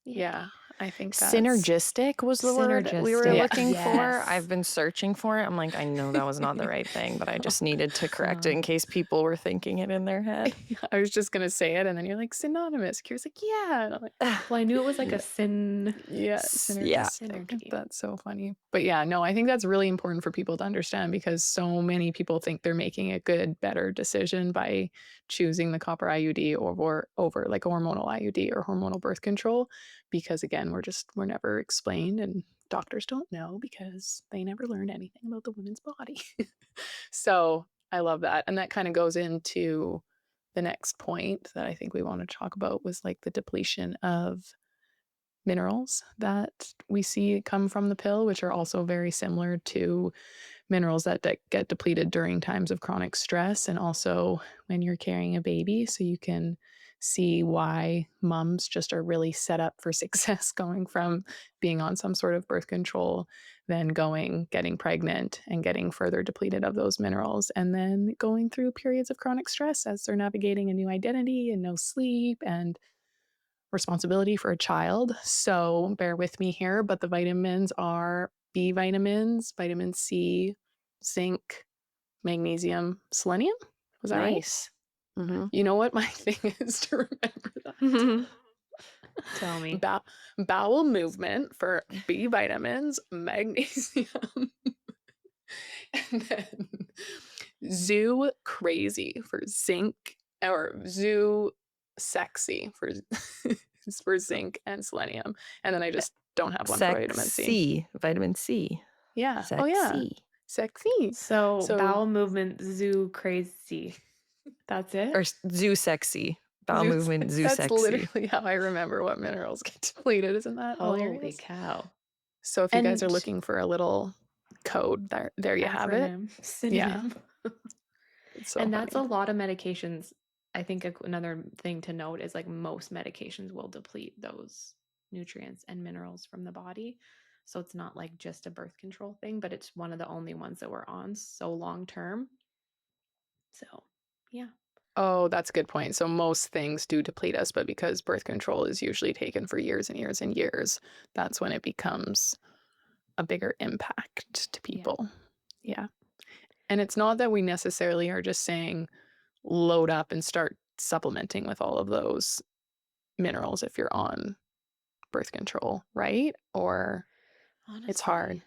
yeah. Yeah, I think that's Synergistic was the word we were Synergistic, yeah. looking for. I've yes. been searching for it. I'm like, I know that was not the right thing, but I just needed to correct it Uh, in case people were thinking it in their head. I was just gonna say it, and then you're like, "Synonymous." Kira's like, "Yeah." And I'm like, well, I knew it was like a "N yeah, Yeah. synergistic." synergy. That's so funny. But yeah, no, I think that's really important for people to understand because so many people think they're making a good, better decision by choosing the copper IUD over like hormonal IUD or hormonal birth control because again, we're never explained and doctors don't know because they never learned anything about the woman's body. So, I love that, and that kinda goes into the next point that I think we wanna talk about was, like, the depletion of minerals that we see come from the pill, which are also very similar to minerals that get depleted during times of chronic stress and also when you're carrying a baby. So you can see why moms just are really set up for success going from being on some sort of birth control, then getting pregnant and getting further depleted of those minerals, and then going through periods of chronic stress as they're navigating a new identity and no sleep and responsibility for a child. So bear with me here, but the vitamins are B vitamins, vitamin C, zinc, magnesium, selenium. Was that right? Nice. Mhm. You know what my thing is to remember that? Tell me. Bow- Bowel movement for B vitamins, magnesium, and then zoo crazy for zinc or zoo sexy for is for zinc and selenium, and then I just don't have one for vitamin C. Sexy, vitamin C. Yeah. Oh, yeah. Sexy. Sexy. So So bowel movement zoo crazy. That's Or it? zoo sexy. Bowel Zeus movement, zoo that's sexy. literally how I remember what minerals get depleted. Isn't that Holy hilarious? cow. So if you guys are And looking for a little code, there you have it. acronym, Yeah, synonym. it's so And that's a funny. lot of medications. I think another thing to note is like most medications will deplete those nutrients and minerals from the body. So it's not like just a birth control thing, but it's one of the only ones that we're on so long term. So, yeah. Oh, that's a good point. So most things do deplete us, but because birth control is usually taken for years and years and years, that's when it becomes a bigger impact to Yeah. people. Yeah. Yeah. And it's not that we necessarily are just saying load up and start supplementing with all of those minerals if you're on birth control, right? Or it's hard. Honestly,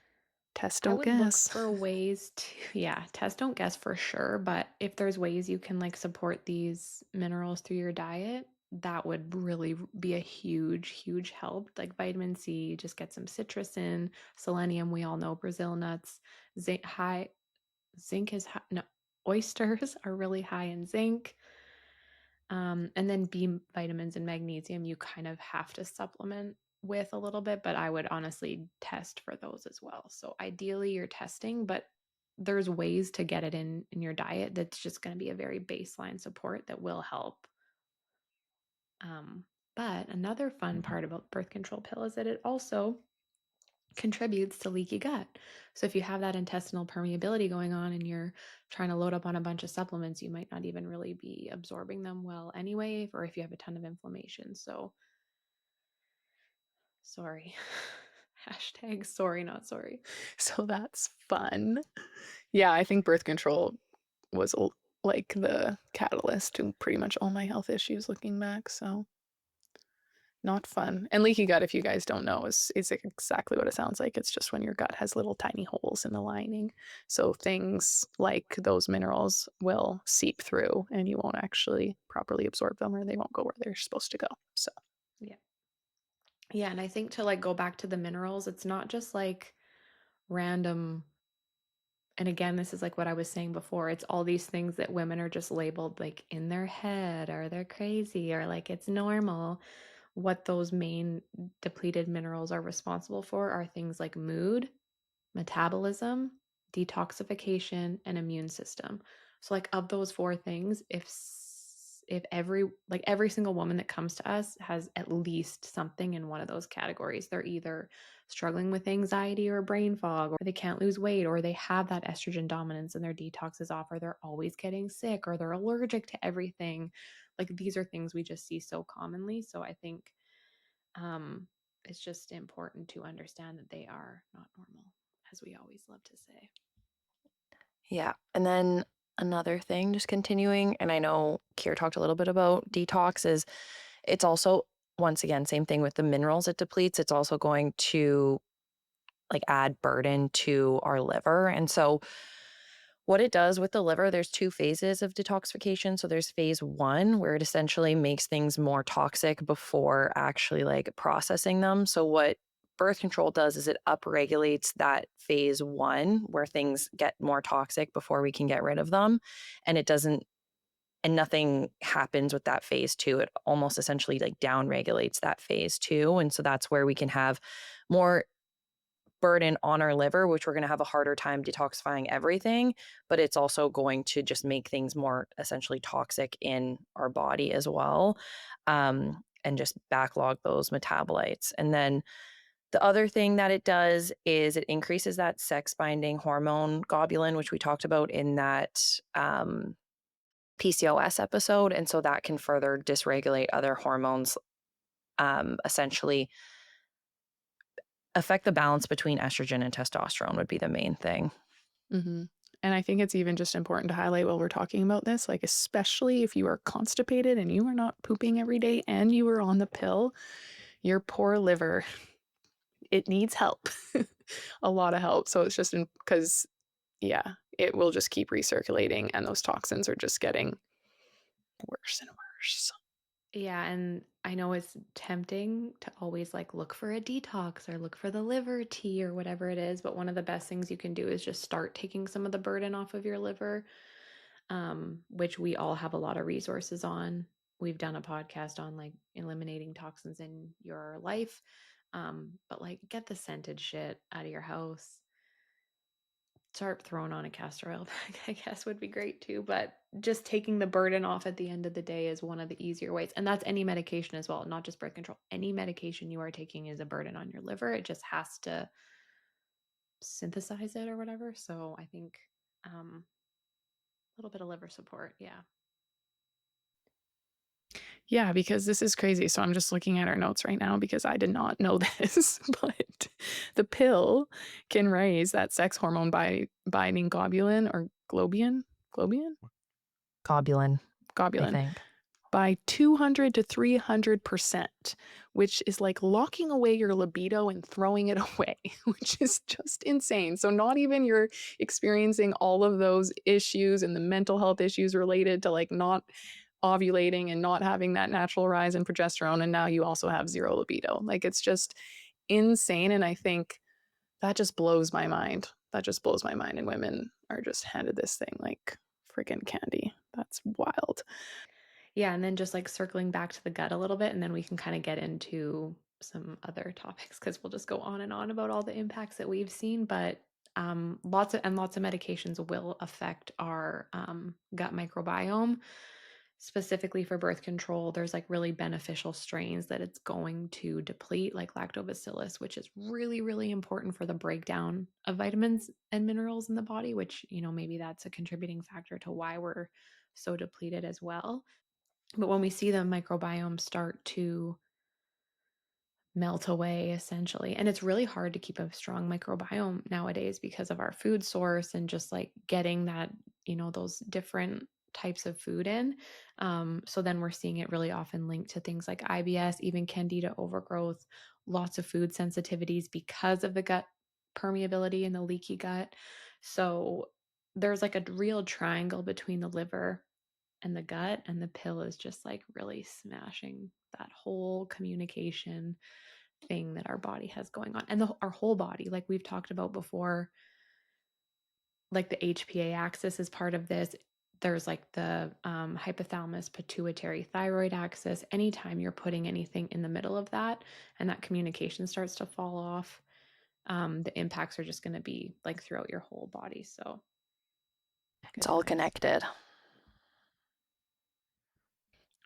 Test, I don't would look guess. for ways to, yeah, test don't guess for sure, but if there's ways you can like support these minerals through your diet, that would really be a huge, huge help. Like vitamin C, just get some citrus in, selenium, we all know Brazil nuts, zinc is high, no, oysters are really high in zinc. And then B vitamins and magnesium, you kind of have to supplement with a little bit, but I would honestly test for those as well. So ideally, you're testing, but there's ways to get it in your diet that's just going to be a very baseline support that will help. Um, but another fun part about birth control pill is that it also contributes to leaky gut. So if you have that intestinal permeability going on and you're trying to load up on a bunch of supplements, you might not even really be absorbing them well anyway, or if you have a ton of inflammation. So sorry. Hashtag sorry, not sorry. So that's fun. Yeah, I think birth control was like the catalyst to pretty much all my health issues looking back. So not fun. And leaky gut, if you guys don't know, is exactly what it sounds like. It's just when your gut has little tiny holes in the lining. So things like those minerals will seep through and you won't actually properly absorb them or they won't go where they're supposed to go. So Yeah. Yeah. And I think to like go back to the minerals, it's not just like random. And again, this is like what I was saying before. It's all these things that women are just labeled like in their head or they're crazy or like it's normal. What those main depleted minerals are responsible for are things like mood, metabolism, detoxification, and immune system. So like of those four things, if every single woman that comes to us has at least something in one of those categories. They're either struggling with anxiety or brain fog, or they can't lose weight, or they have that estrogen dominance and their detox is off, or they're always getting sick, or they're allergic to everything. Like these are things we just see so commonly. So I think it's just important to understand that they are not normal, as we always love to say. Yeah. And then another thing, just continuing, and I know Kier talked a little bit about detox, is it's also, once again, same thing with the minerals it depletes. It's also going to like add burden to our liver. And so what it does with the liver, there's two phases of detoxification. So there's phase one, where it essentially makes things more toxic before actually like processing them. So what birth control does is it upregulates that phase one where things get more toxic before we can get rid of them. And it doesn't, and nothing happens with that phase two. It almost essentially like down regulates that phase two. And so that's where we can have more burden on our liver, which we're going to have a harder time detoxifying everything, but it's also going to just make things more essentially toxic in our body as well, and just backlog those metabolites. And then the other thing that it does is it increases that sex binding hormone globulin, which we talked about in that PCOS episode. And so that can further dysregulate other hormones, essentially affect the balance between estrogen and testosterone would be the main thing. mhm. And I think it's even just important to highlight while we're talking about this, like especially if you are constipated and you are not pooping every day and you are on the pill, your poor liver, it needs help. A lot of help. So it's just because yeah, it will just keep recirculating and those toxins are just getting worse and worse. Yeah, and I know it's tempting to always like look for a detox or look for the liver tea or whatever it is, but one of the best things you can do is just start taking some of the burden off of your liver, which we all have a lot of resources on. We've done a podcast on like eliminating toxins in your life, but like get the scented shit out of your house. Start throwing on a castor oil bag, I guess would be great too. But just taking the burden off at the end of the day is one of the easier ways. And that's any medication as well, not just birth control. Any medication you are taking is a burden on your liver. It just has to synthesize it or whatever. So I think a little bit of liver support. Yeah. Yeah, because this is crazy. So I'm just looking at our notes right now because I did not know this, but the pill can raise that sex hormone by binding globulin or globian, Globulin, I globulin think. by 200 to 300%, which is like locking away your libido and throwing it away, which is just insane. So, not even you're experiencing all of those issues and the mental health issues related to like not ovulating and not having that natural rise in progesterone. And now you also have zero libido. Like, it's just insane. And I think that just blows my mind. That just blows my mind. And women are just handed this thing like freaking candy. That's wild. Yeah, and then just like circling back to the gut a little bit, and then we can kind of get into some other topics because we'll just go on and on about all the impacts that we've seen. But lots of medications will affect our gut microbiome. Specifically for birth control, there's like really beneficial strains that it's going to deplete, like lactobacillus, which is really, really important for the breakdown of vitamins and minerals in the body, which, maybe that's a contributing factor to why we're so depleted as well. But when we see the microbiome start to melt away, essentially, and it's really hard to keep a strong microbiome nowadays because of our food source and just like getting that, those different types of food in. So then we're seeing it really often linked to things like IBS, even candida overgrowth, lots of food sensitivities because of the gut permeability and the leaky gut. So there's like a real triangle between the liver and the gut, and the pill is just like really smashing that whole communication thing that our body has going on, and our whole body, like we've talked about before. Like the HPA axis is part of this. There's like the hypothalamus pituitary thyroid axis. Anytime you're putting anything in the middle of that and that communication starts to fall off, the impacts are just going to be like throughout your whole body. So It's good all times. connected.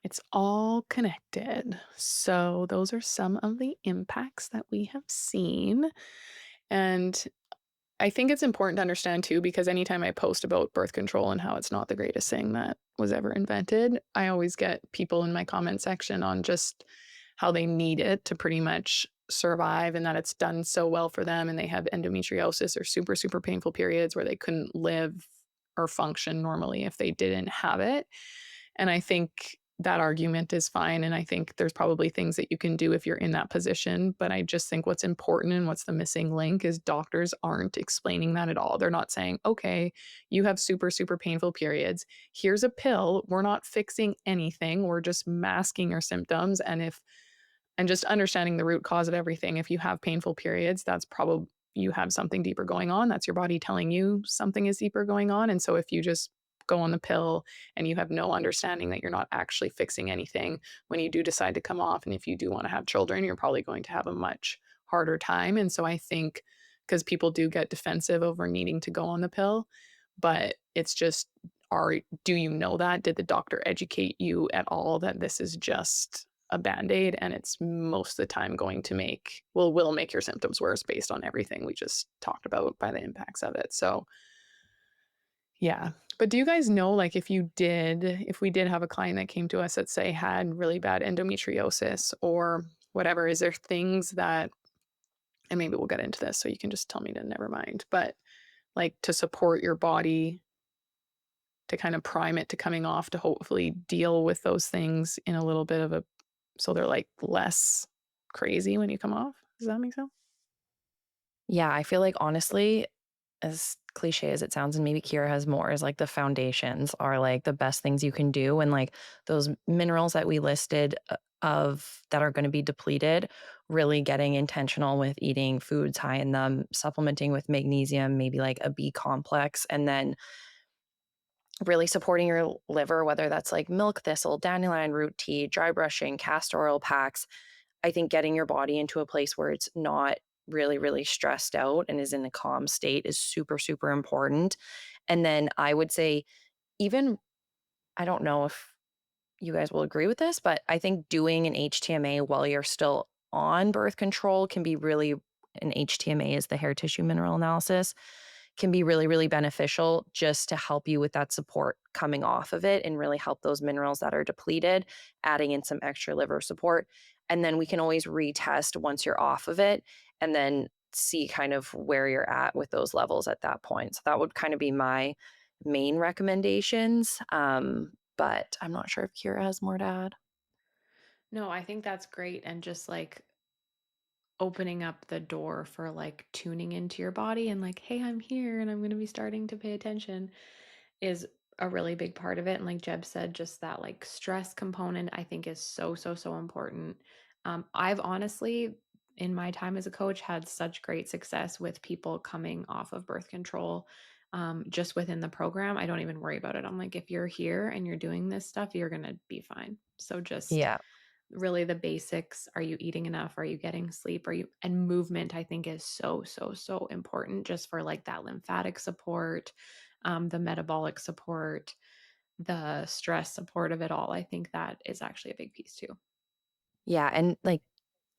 It's all connected. So, those are some of the impacts that we have seen. And I think it's important to understand too, because anytime I post about birth control and how it's not the greatest thing that was ever invented, I always get people in my comment section on just how they need it to pretty much survive and that it's done so well for them. And they have endometriosis or super, super painful periods where they couldn't live or function normally if they didn't have it. And I think that argument is fine. And I think there's probably things that you can do if you're in that position. But I just think what's important and what's the missing link is doctors aren't explaining that at all. They're not saying, okay, you have super, super painful periods. Here's a pill. We're not fixing anything. We're just masking your symptoms. And just understanding the root cause of everything. If you have painful periods, that's probably you have something deeper going on. That's your body telling you something is deeper going on. And so if you just go on the pill and you have no understanding that you're not actually fixing anything when you do decide to come off, and if you do want to have children, you're probably going to have a much harder time. And so I think because people do get defensive over needing to go on the pill, but it's just are do you know that? Did the doctor educate you at all that this is just a band-aid and it's most of the time going to will make your symptoms worse based on everything we just talked about by the impacts of it. So yeah. But do you guys know, like, if we did have a client that came to us that say had really bad endometriosis or whatever, is there things that, and maybe we'll get into this, so you can just tell me to never mind, but like to support your body to kind of prime it to coming off to hopefully deal with those things in a little bit of a, so they're like less crazy when you come off? Does that make sense? Yeah, I feel like honestly, as cliche as it sounds, and maybe Kira has more, is like the foundations are like the best things you can do. And like those minerals that we listed of that are going to be depleted, really getting intentional with eating foods high in them, supplementing with magnesium, maybe like a B complex, and then really supporting your liver, whether that's like milk thistle, dandelion root tea, dry brushing, castor oil packs. I think getting your body into a place where it's not really, really stressed out and is in a calm state is super, super important. And then I would say, even, I don't know if you guys will agree with this, but I think doing an HTMA while you're still on birth control can be really, an HTMA is the hair tissue mineral analysis, can be really, really beneficial just to help you with that support coming off of it and really help those minerals that are depleted, adding in some extra liver support. And then we can always retest once you're off of it and then see kind of where you're at with those levels at that point. So that would kind of be my main recommendations. But I'm not sure if Kira has more to add. No, I think that's great. And just like opening up the door for like tuning into your body and like, hey, I'm here and I'm going to be starting to pay attention is a really big part of it. And like Jeb said, just that like stress component, I think is so, so, so important. I've honestly, in my time as a coach, had such great success with people coming off of birth control just within the program. I don't even worry about it. I'm like, if you're here and you're doing this stuff, you're going to be fine. So just Yeah. really the basics. Are you eating enough? Are you getting sleep? Are you, and movement, I think is so, so, so important just for like that lymphatic support, the metabolic support, the stress support of it all. I think that is actually a big piece too. Yeah. And like,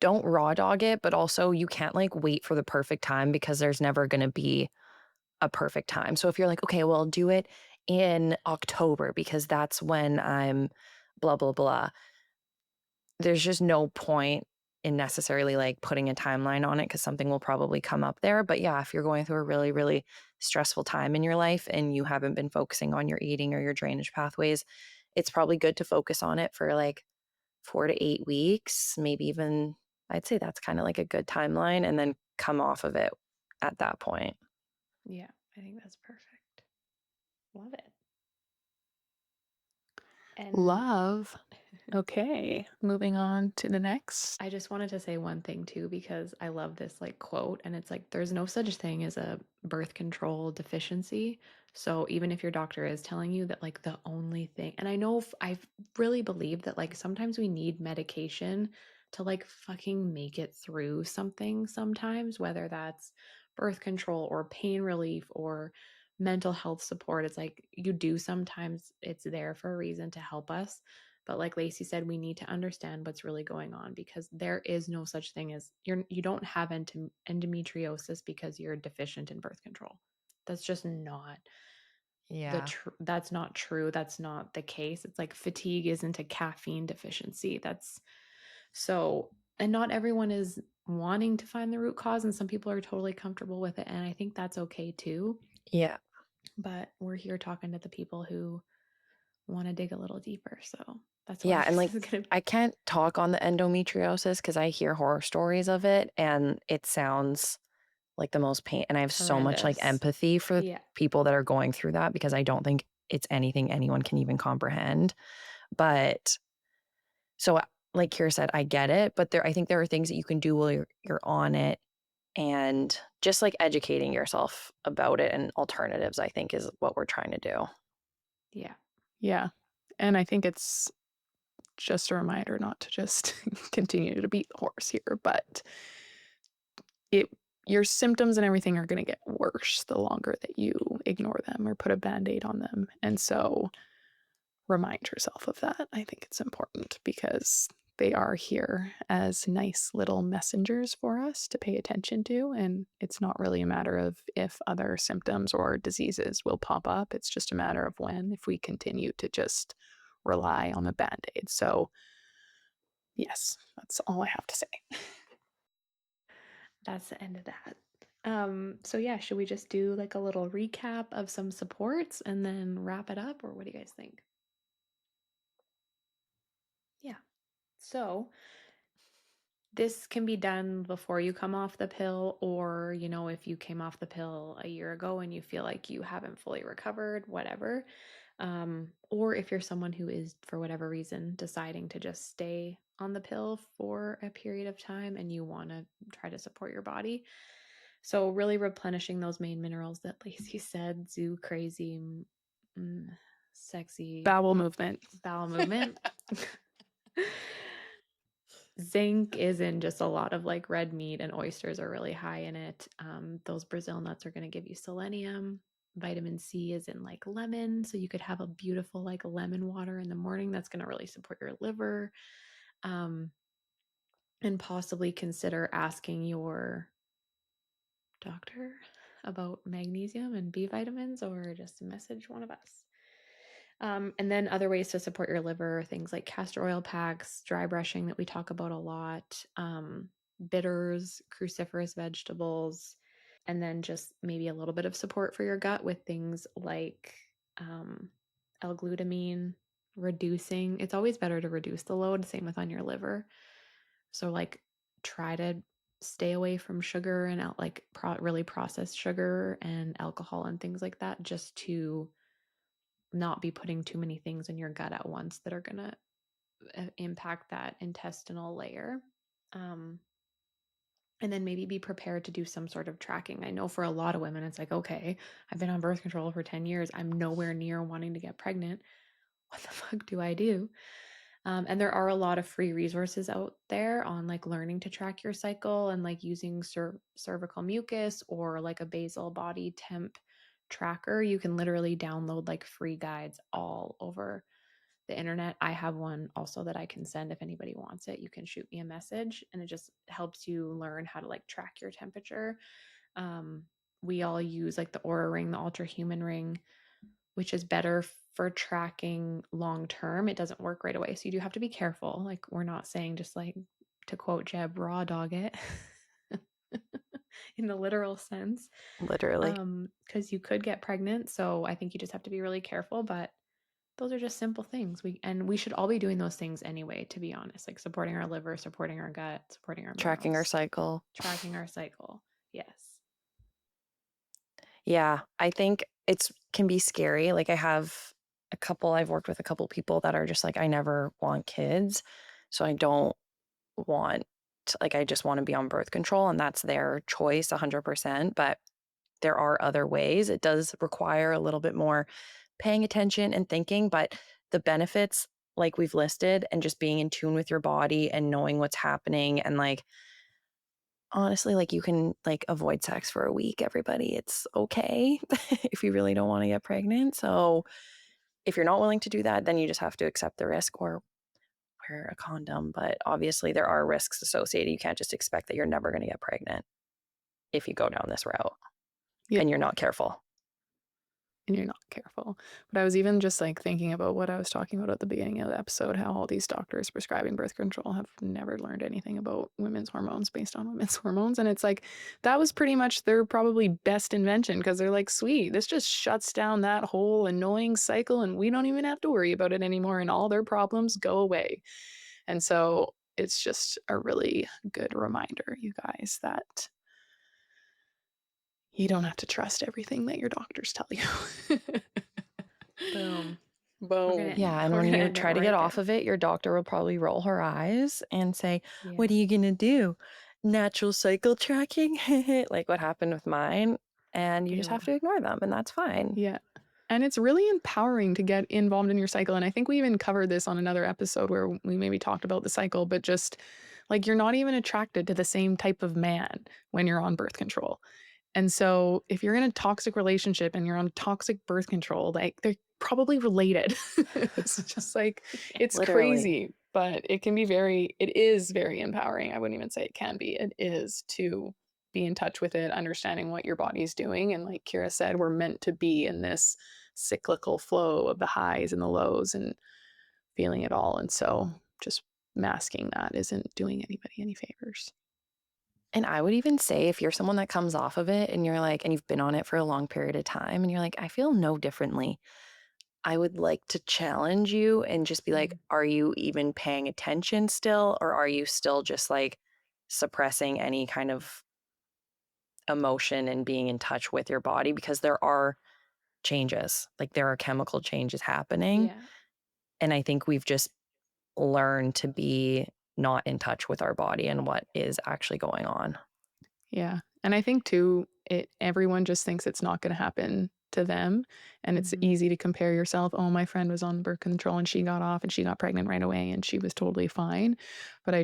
don't raw dog it, but also you can't like wait for the perfect time because there's never going to be a perfect time. So if you're like, okay, well, I'll do it in October because that's when I'm blah, blah, blah. There's just no point in necessarily like putting a timeline on it because something will probably come up there. But yeah, if you're going through a really, really stressful time in your life and you haven't been focusing on your eating or your drainage pathways, it's probably good to focus on it for like 4 to 8 weeks, maybe even, I'd say that's kind of like a good timeline, and then come off of it at that point. Yeah, I think that's perfect. Love it. And Love. Okay, moving on to the next. I just wanted to say one thing too, because I love this like quote, and it's like, there's no such thing as a birth control deficiency. So even if your doctor is telling you that like the only thing, and I know I really believe that like sometimes we need medication to like fucking make it through something sometimes, whether that's birth control or pain relief or mental health support. It's like you do sometimes it's there for a reason to help us, but like Lacey said, we need to understand what's really going on because there is no such thing as you don't have endometriosis because you're deficient in birth control. That's just not Yeah. that's not true. That's not the case. It's like fatigue isn't a caffeine deficiency. That's so, and not everyone is wanting to find the root cause, and some people are totally comfortable with it, and I think that's okay too. Yeah. But we're here talking to the people who want to dig a little deeper. So that's why Yeah. And this like, is gonna be I can't talk on the endometriosis because I hear horror stories of it and it sounds like the most pain. And I have so much like horrendous. empathy for Yeah. people that are going through that because I don't think it's anything anyone can even comprehend. But so, like Kira said, I get it, but I think there are things that you can do while you're on it, and just like educating yourself about it and alternatives, I think is what we're trying to do. Yeah. Yeah, and I think it's just a reminder not to just continue to beat the horse here, but it your symptoms and everything are gonna get worse the longer that you ignore them or put a Band-Aid on them, and so remind yourself of that. I think it's important because they are here as nice little messengers for us to pay attention to. And it's not really a matter of if other symptoms or diseases will pop up. It's just a matter of when, if we continue to just rely on a band aid. So, yes, that's all I have to say. That's the end of that. So yeah, should we just do like a little recap of some supports and then wrap it up, or what do you guys think? Yeah. So This can be done before you come off the pill, or, if you came off the pill a year ago and you feel like you haven't fully recovered, whatever. Or if you're someone who is, for whatever reason, deciding to just stay on the pill for a period of time and you want to try to support your body. So, really replenishing those main minerals that Lacey said: zoo crazy, sexy, Bowel movement. bowel movement. Zinc is in just a lot of like red meat, and oysters are really high in it. Those Brazil nuts are going to give you selenium. Vitamin C is in like lemon. So you could have a beautiful like lemon water in the morning that's going to really support your liver. Um, and possibly consider asking your doctor about magnesium and B vitamins, or just message one of us. And then other ways to support your liver, things like castor oil packs, dry brushing that we talk about a lot, bitters, cruciferous vegetables, and then just maybe a little bit of support for your gut with things like um, L-glutamine, reducing. It's always better to reduce the load, same with on your liver. So, like, try to stay away from sugar and really processed sugar and alcohol and things like that, just to not be putting too many things in your gut at once that are going to impact that intestinal layer. Um, and then maybe be prepared to do some sort of tracking. I know for a lot of women, it's like, okay, I've been on birth control for 10 years. I'm nowhere near wanting to get pregnant. What the fuck do I do? And there are a lot of free resources out there on like learning to track your cycle and like using cervical mucus or like a basal body temp tracker. You can literally download like free guides all over the internet. I have one also that I can send if anybody wants it. You can shoot me a message, and it just helps you learn how to like track your temperature. Um, we all use like the Aura ring, the Ultra Human ring, which is better for tracking long term. It doesn't work right away. So you do have to be careful. Like, we're not saying just like, to quote Jeb, raw dog it in the literal sense. Literally. Because you could get pregnant. So I think you just have to be really careful. But those are just simple things. We should all be doing those things anyway, to be honest, like supporting our liver, supporting our gut, supporting our Tracking our minerals, cycle. tracking our cycle. Yes. Yeah, I think it's can be scary. Like I've worked with a couple people that are just like, I never want kids. So I don't want, like, I just want to be on birth control, and that's their choice 100%. But there are other ways. It does require a little bit more paying attention and thinking, but the benefits, like we've listed, and just being in tune with your body and knowing what's happening, and like, honestly, like, you can like avoid sex for a week, everybody. It's okay if you really don't want to get pregnant. So if you're not willing to do that, then you just have to accept the risk or wear a condom. But obviously there are risks associated. You can't just expect that you're never going to get pregnant if you go down this route Yeah. and you're not careful. And you're not careful. But I was even just like thinking about what I was talking about at the beginning of the episode, how all these doctors prescribing birth control have never learned anything about women's hormones based on women's hormones. And it's like, that was pretty much their probably best invention, because they're like, sweet, this just shuts down that whole annoying cycle and we don't even have to worry about it anymore. And all their problems go away. And so it's just a really good reminder, you guys, that you don't have to trust everything that your doctors tell you. Boom. We're gonna Boom. Yeah, and we're when gonna you end it try to get right off there. of it, your doctor will probably roll her eyes and say, Yeah. "What are you gonna do? Natural cycle tracking?" Like what happened with mine, and you just Ew. have to ignore them, and that's fine. Yeah. And it's really empowering to get involved in your cycle. And I think we even covered this on another episode where we maybe talked about the cycle, but just like, you're not even attracted to the same type of man when you're on birth control. And so if you're in a toxic relationship and you're on toxic birth control, like, they're probably related. It's just like, Yeah. it's Literally. crazy, but it is very empowering. I wouldn't even say it can be. It is, to be in touch with it, understanding what your body's doing. And like Kira said, we're meant to be in this cyclical flow of the highs and the lows and feeling it all. And so just masking that isn't doing anybody any favors. And I would even say if you're someone that comes off of it and you're like, and you've been on it for a long period of time and you're like, I feel no differently. I would like to challenge you and just be like, Mm. are you even paying attention still? Or are you still just like suppressing any kind of emotion and being in touch with your body, because there are changes, like there are chemical changes happening. Yeah. And I think we've just learned to be not in touch with our body and what is actually going on. Yeah. And I think too, everyone just thinks it's not going to happen to them. And it's Mhm. easy to compare yourself. Oh, my friend was on birth control and she got off and she got pregnant right away and she was totally fine. But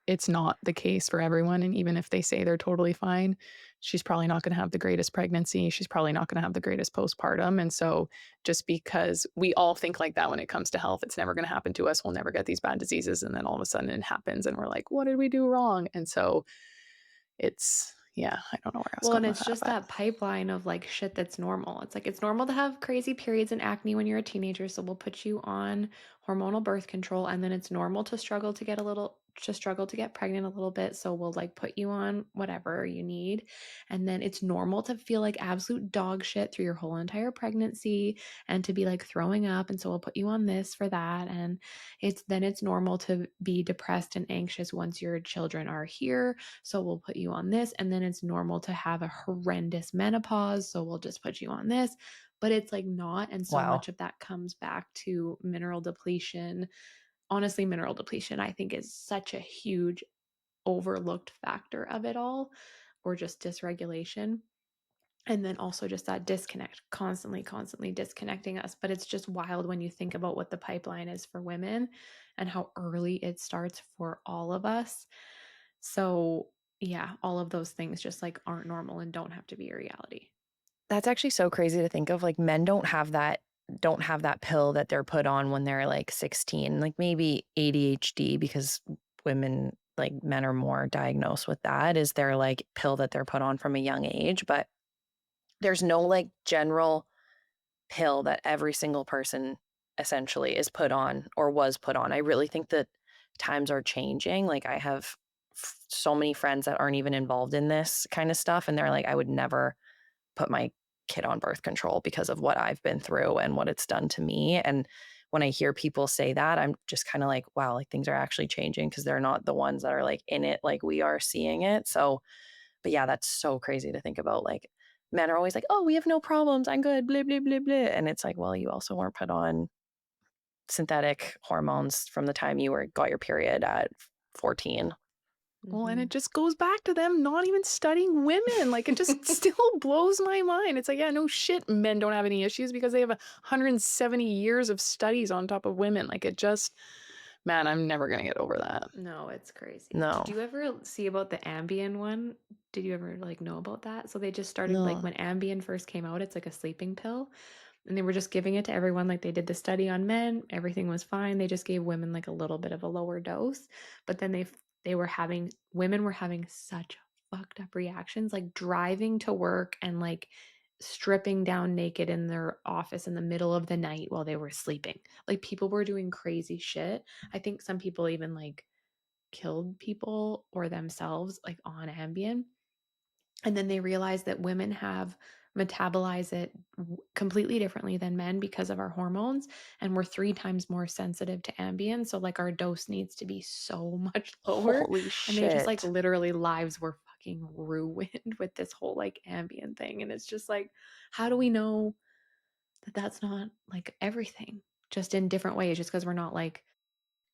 it's not the case for everyone. And even if they say they're totally fine, she's probably not going to have the greatest pregnancy. She's probably not going to have the greatest postpartum. And so just because we all think like that when it comes to health, it's never going to happen to us. We'll never get these bad diseases. And then all of a sudden it happens and we're like, what did we do wrong? And so yeah, I don't know where I was Well, and going with it's that, just but that pipeline of like shit that's normal. It's like it's normal to have crazy periods and acne when you're a teenager, so we'll put you on hormonal birth control, and then it's normal to struggle to get pregnant a little bit, so we'll like put you on whatever you need. And then it's normal to feel like absolute dog shit through your whole entire pregnancy and to be like throwing up, and so we'll put you on this for that. And it's normal to be depressed and anxious once your children are here, so we'll put you on this. And then it's normal to have a horrendous menopause. So we'll just put you on this. But it's like not. And so Wow. much of that comes back to mineral depletion. Honestly, mineral depletion, I think, is such a huge overlooked factor of it all, or just dysregulation. And then also just that disconnect, constantly disconnecting us. But it's just wild when you think about what the pipeline is for women and how early it starts for all of us. So, yeah, all of those things just like aren't normal and don't have to be a reality. That's actually so crazy to think of. Like men don't have that pill that they're put on when they're like 16. Like maybe ADHD, because women, like men, are more diagnosed with that, is their like pill that they're put on from a young age. But there's no like general pill that every single person essentially is put on or was put on. I really think that times are changing. Like I have so many friends that aren't even involved in this kind of stuff, and they're like, I would never put my kid on birth control because of what I've been through and what it's done to me. And when I hear people say that, I'm just kind of like, wow, like things are actually changing, because they're not the ones that are like in it like we are seeing it. So, but yeah, that's so crazy to think about. Like men are always like, oh, we have no problems, I'm good, blah, blah, blah, blah. And it's like, well, you also weren't put on synthetic hormones from the time you got your period at 14. well, and it Hmm. just goes back to them not even studying women. Like it just still blows my mind. It's like, yeah, no shit, men don't have any issues because they have 170 years of studies on top of women. Like it just, man, I'm never gonna get over that. No, it's crazy. Did No, you ever see about the Ambien one? Did you ever like know about that? So they just started like no. when Ambien first came out, it's like a sleeping pill. And they were just giving it to everyone like they did the study on men. Everything was fine. They just gave women like a little bit of a lower dose. But then they were having women were having such fucked up reactions, like driving to work and like stripping down naked in their office in the middle of the night while they were sleeping. Like people were doing crazy shit. I think some people even like killed people or themselves like on Ambien. And then they realized that women have metabolized it completely differently than men because of our hormones, and we're 3 times more sensitive to Ambien, so like our dose needs to be so much lower. Holy And they just like shit. literally lives were fucking ruined with this whole like Ambien thing. And it's just like, how do we know that that's not like everything just in different ways, just because we're not like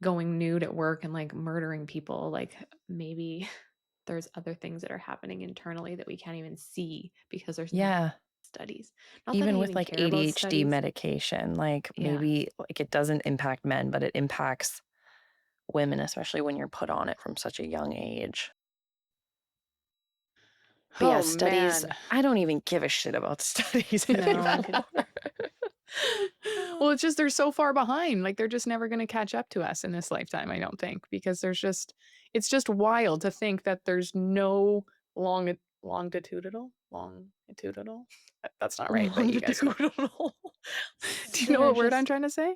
going nude at work and like murdering people? Like maybe there's other things that are happening internally that we can't even see because there's not Yeah. studies. Not that I Even with even like care about ADHD studies. medication, like Yeah. maybe like it doesn't impact men, but it impacts women, especially when you're put on it from such a young age. But yeah, Oh studies, man. I don't even give a shit about studies No. anymore. Well, it's just they're so far behind. Like they're just never going to catch up to us in this lifetime, I don't think, because it's just wild to think that there's no longitudinal. That's not right, but you guys know. Longitudinal. Do you know Yeah, what word I'm just trying to say?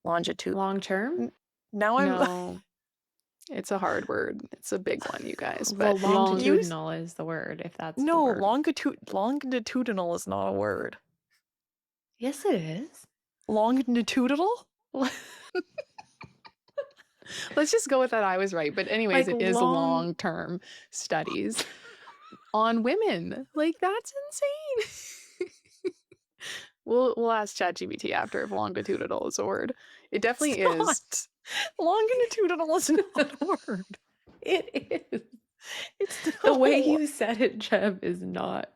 Longitude. long term. Now I'm No, it's a hard word. It's a big one, you guys, but Well, use longitudinal is the word, if that's the no, word. longitudinal is not a word. Yes, it is. Longitudinal? Let's just go with that I was right. But anyways, Like it is long long-term studies on women. Like, that's insane. We'll ask ChatGPT after if longitudinal is a word. It It's definitely is. not. Longitudinal is not a word. It is. It's The way no. you said it, Jeb, is not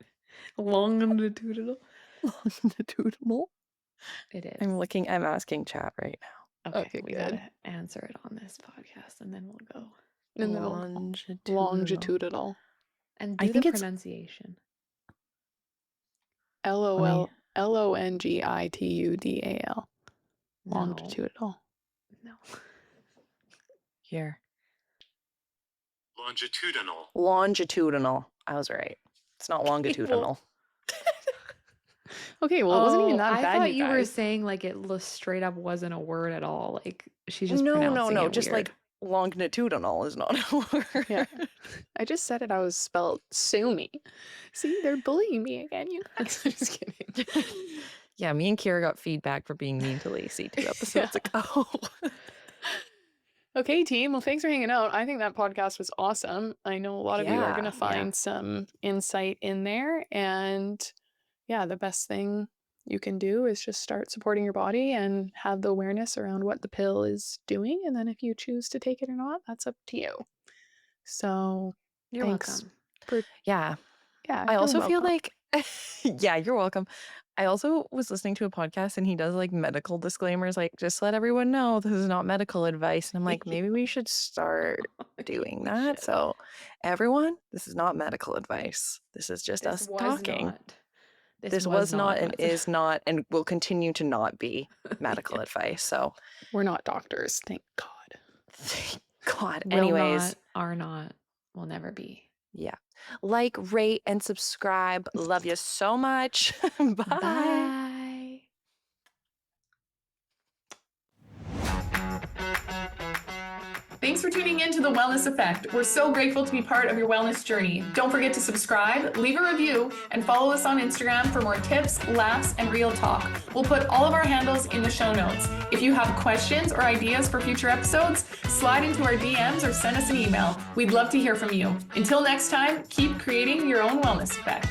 longitudinal. Longitudinal. It is. I'm asking chat right Okay, Okay, we good. gotta answer it on this podcast and then we'll go. now. And then longitudinal. And I do the think it's pronunciation. let me Longitudal. No. Longitudinal. No. here. Longitudinal. Longitudinal. I was right. It's not longitudinal. Okay, well, it wasn't even Oh, that I bad, thought you you were guys. saying like it straight up wasn't a word at all. Like she's just No, pronouncing it just weird. like longitudinal is not a word. Yeah. I just said it. I was spelled sue me. See, they're bullying me again, you guys. I'm just kidding. Yeah, me and Kira got feedback for being mean to Lacey 2 episodes ago. Okay, team. Well, thanks for hanging out. I think that podcast was awesome. I know a lot of you are going to Yeah, find some insight in there. And yeah, the best thing you can do is just start supporting your body and have the awareness around what the pill is doing. And then if you choose to take it or not, that's up to you. So You're thanks welcome. for, Yeah. yeah, I you're also feel welcome. like, yeah, you're welcome. I also was listening to a podcast and he does like medical disclaimers, like just let everyone know this is not medical advice. And I'm like, maybe we should start doing We that. should. So, everyone, this is not medical advice. This is just This us was talking. not. This was not and what's- is not and will continue to not be medical advice. So, We're not doctors, thank God. thank God. Will Anyways, not, are not, will never be. yeah. Like, rate, and subscribe. Love you so much. Bye. Bye. Thanks for tuning in to The Wellness Effect. We're so grateful to be part of your wellness journey. Don't forget to subscribe, leave a review, and follow us on Instagram for more tips, laughs, and real talk. We'll put all of our handles in the show notes. If you have questions or ideas for future episodes, slide into our DMs or send us an email. We'd love to hear from you. Until next time, keep creating your own wellness effect.